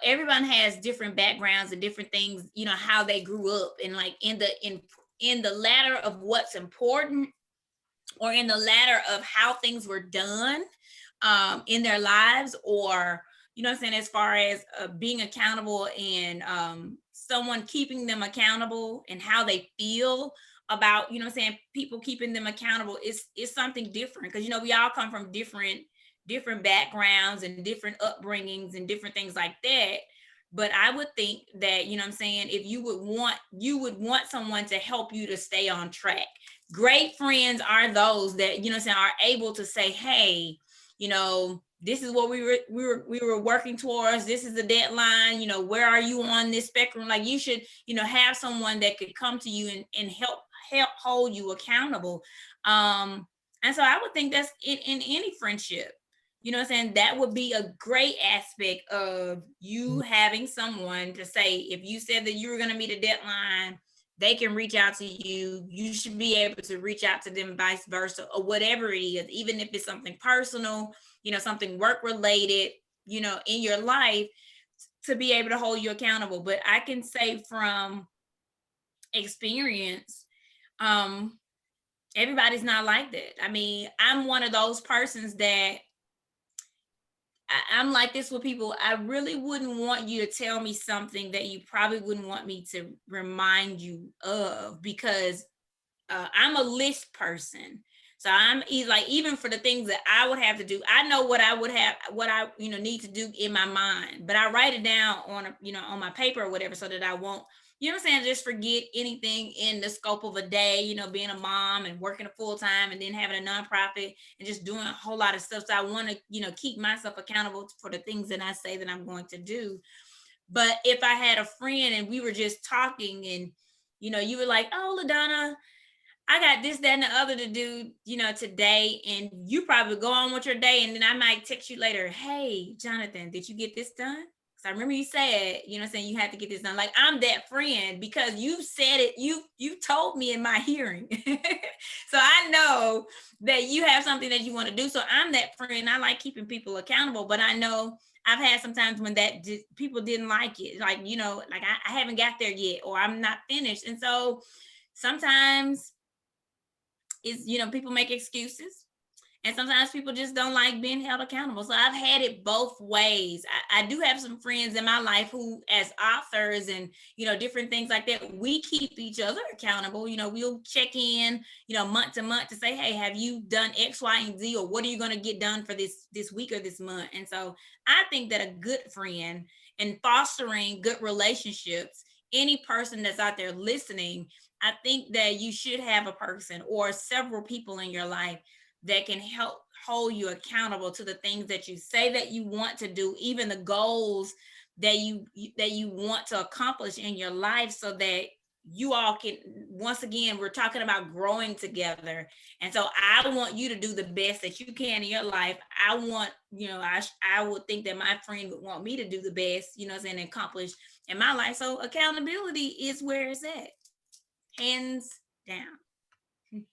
everyone has different backgrounds and different things, how they grew up, and like in the ladder of what's important, or in the ladder of how things were done in their lives, or what I'm saying, as far as being accountable, and someone keeping them accountable, and how they feel about, what I'm saying, people keeping them accountable is something different, because we all come from different backgrounds and different upbringings and different things like that. But I would think that, what I'm saying, if you would want someone to help you to stay on track. Great friends are those that, what I'm saying, are able to say, hey, this is what we were working towards. This is the deadline. Where are you on this spectrum? Like, you should, have someone that could come to you and help hold you accountable. And so I would think that's in any friendship. What I'm saying? That would be a great aspect of you having someone to say, if you said that you were going to meet a deadline, they can reach out to you. You should be able to reach out to them, vice versa, or whatever it is, even if it's something personal, something work related, in your life, to be able to hold you accountable. But I can say from experience, everybody's not like that. I mean, I'm one of those persons that I'm like this with people. I really wouldn't want you to tell me something that you probably wouldn't want me to remind you of, because I'm a list person. So I'm like, even for the things that I would have to do, I know what I would have, what I, need to do in my mind, but I write it down on, on my paper or whatever, so that I won't, just forget anything in the scope of a day, being a mom and working a full time and then having a nonprofit and just doing a whole lot of stuff. So I want to, keep myself accountable for the things that I say that I'm going to do. But if I had a friend and we were just talking and, you were like, oh, LaDonna, I got this, that, and the other to do, today. And you probably go on with your day. And then I might text you later, hey, Jonathan, did you get this done? Because I remember you said, saying you had to get this done. Like, I'm that friend because you said it, you told me in my hearing. So I know that you have something that you want to do. So I'm that friend. I like keeping people accountable, but I know I've had some times when people didn't like it. Like, like I haven't got there yet, or I'm not finished. And so sometimes people make excuses, and sometimes people just don't like being held accountable. So I've had it both ways. I do have some friends in my life who, as authors and, different things like that, we keep each other accountable. We'll check in, month to month to say, hey, have you done X, Y, and Z, or what are you going to get done for this week or this month? And so I think that a good friend and fostering good relationships, any person that's out there listening, I think that you should have a person or several people in your life that can help hold you accountable to the things that you say that you want to do, even the goals that you want to accomplish in your life, so that you all can, once again, we're talking about growing together. And so I want you to do the best that you can in your life. I want, I would think that my friend would want me to do the best, and accomplish in my life. So accountability is where it's at. Hands down.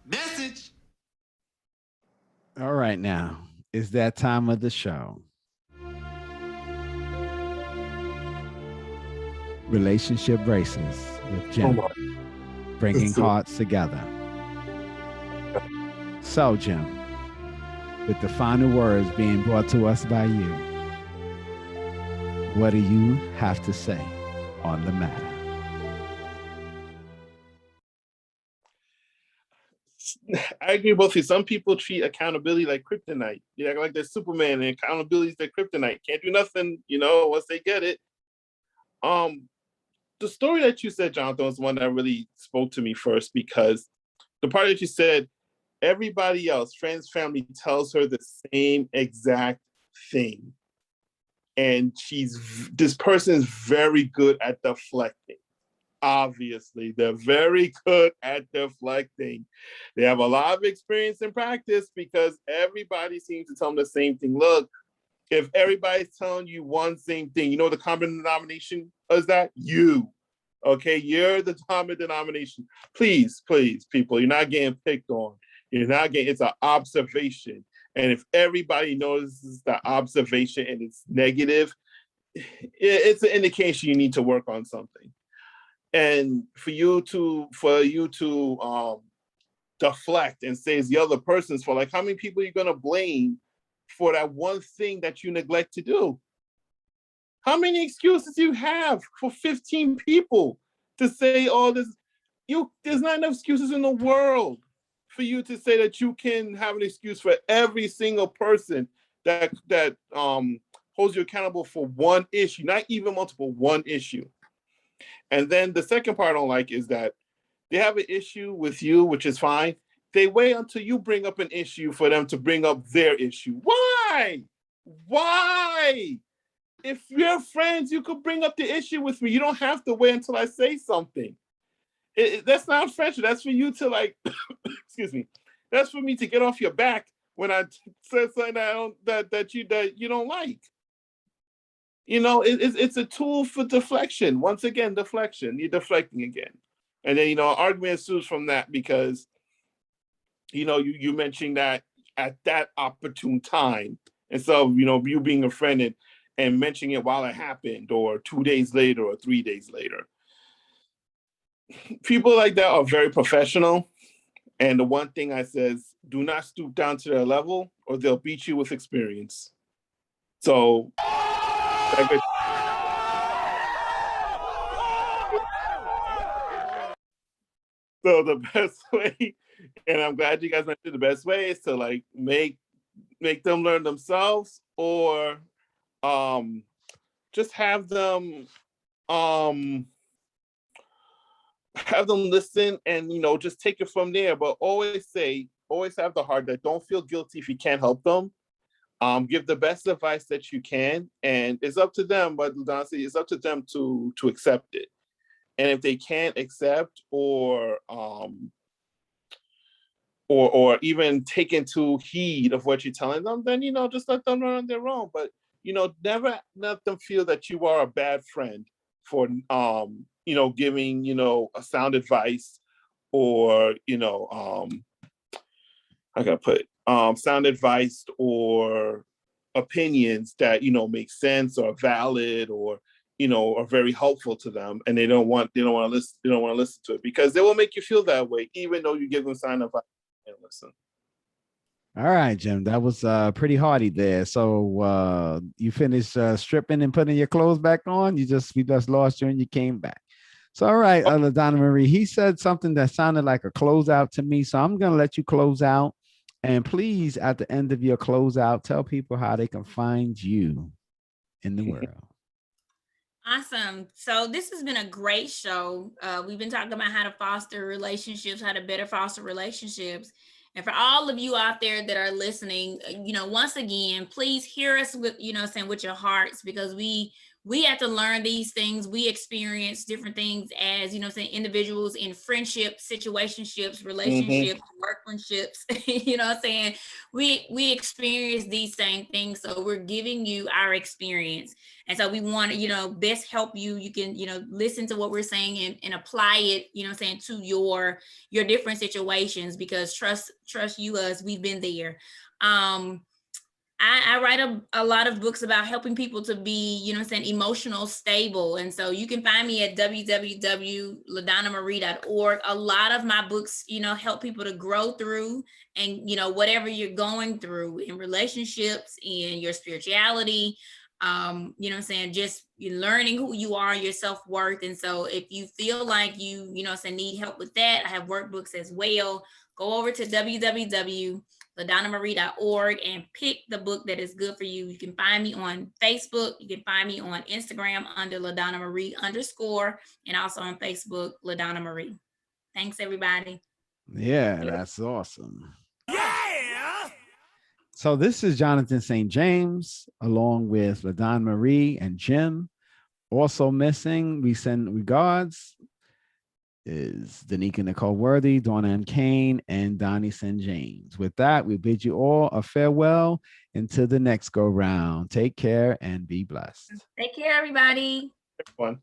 Message. All right, now is that time of the show. Relationship braces with Jim, bringing hearts together. So, Jim, with the final words being brought to us by you, what do you have to say on the matter? I agree with both of you. Some people treat accountability like kryptonite. Like they're Superman, and accountability is their kryptonite. Can't do nothing, once they get it. The story that you said, Jonathan, was one that really spoke to me first, because the part that you said, everybody else, friends, family, tells her the same exact thing. And this person is very good at deflecting. Obviously, they're very good at deflecting. They have a lot of experience and practice, because everybody seems to tell them the same thing. Look, if everybody's telling you one same thing, the common denomination is that you. Okay, you're the common denomination. Please, people, you're not getting picked on. It's an observation. And if everybody notices the observation and it's negative, it's an indication you need to work on something. And for you to deflect and say it's the other person's fault, like, how many people are you going to blame for that one thing that you neglect to do? How many excuses do you have for 15 people to say all this? There's not enough excuses in the world for you to say that you can have an excuse for every single person that holds you accountable for one issue, not even multiple, one issue. And then the second part I don't like is that they have an issue with you, which is fine. They wait until you bring up an issue for them to bring up their issue. Why? If you're friends, you could bring up the issue with me. You don't have to wait until I say something. That's not friendship. That's for you to excuse me. That's for me to get off your back when I say something that you don't like. It's a tool for deflection. Once again, deflection. You're deflecting again. And then, argument ensues from that, because, you mentioned that at that opportune time. And so, you being a friend and mentioning it while it happened, or 2 days later, or 3 days later. People like that are very professional. And the one thing I says, do not stoop down to their level, or they'll beat you with experience. So so the best way, and I'm glad you guys mentioned the best way is to like make them learn themselves, or just have them listen and just take it from there. But always have the heart that don't feel guilty if you can't help them. Give the best advice that you can, and it's up to them. But honestly, it's up to them to accept it. And if they can't accept or even take into heed of what you're telling them, then just let them learn on their own. But never let them feel that you are a bad friend for giving a sound advice, or I gotta put sound advice or opinions that make sense or valid or are very helpful to them, and they don't want to listen to it, because they will make you feel that way even though you give them sound advice and listen. All right, Jim, that was pretty hardy there. So you finished stripping and putting your clothes back on. We just lost you and you came back. So all right, LaDonna Marie, he said something that sounded like a closeout to me. So I'm gonna let you close out. And please, at the end of your closeout, tell people how they can find you in the world. Awesome. So this has been a great show. We've been talking about how to foster relationships, how to better foster relationships. And for all of you out there that are listening, once again, please hear us with, with your hearts, because we have to learn these things. We experience different things as, individuals in friendships, situationships, relationships, workmanships, we experience these same things. So we're giving you our experience. And so we want to, best help you. You can, listen to what we're saying and apply it, to your different situations, because trust you us, we've been there. I write a lot of books about helping people to be, emotional stable. And so you can find me at www.ladonnamarie.org. A lot of my books, help people to grow through and, whatever you're going through in relationships, in your spirituality, just you're learning who you are, your self-worth. And so if you feel like you need help with that, I have workbooks as well. Go over to www.ladonnamarie.org and pick the book that is good for you. You can find me on Facebook. You can find me on Instagram under LaDonnaMarie_, and also on Facebook, LaDonna Marie. Thanks, everybody. Yeah, that's awesome. Yeah. So this is Jonathan St. James, along with LaDonna Marie and Jim. Also missing, we send regards, is Danica Nicole Worthy, Donna and Kane, and Donnie St. James. With that, we bid you all a farewell until the next go round. Take care and be blessed. Take care, everybody. Everyone.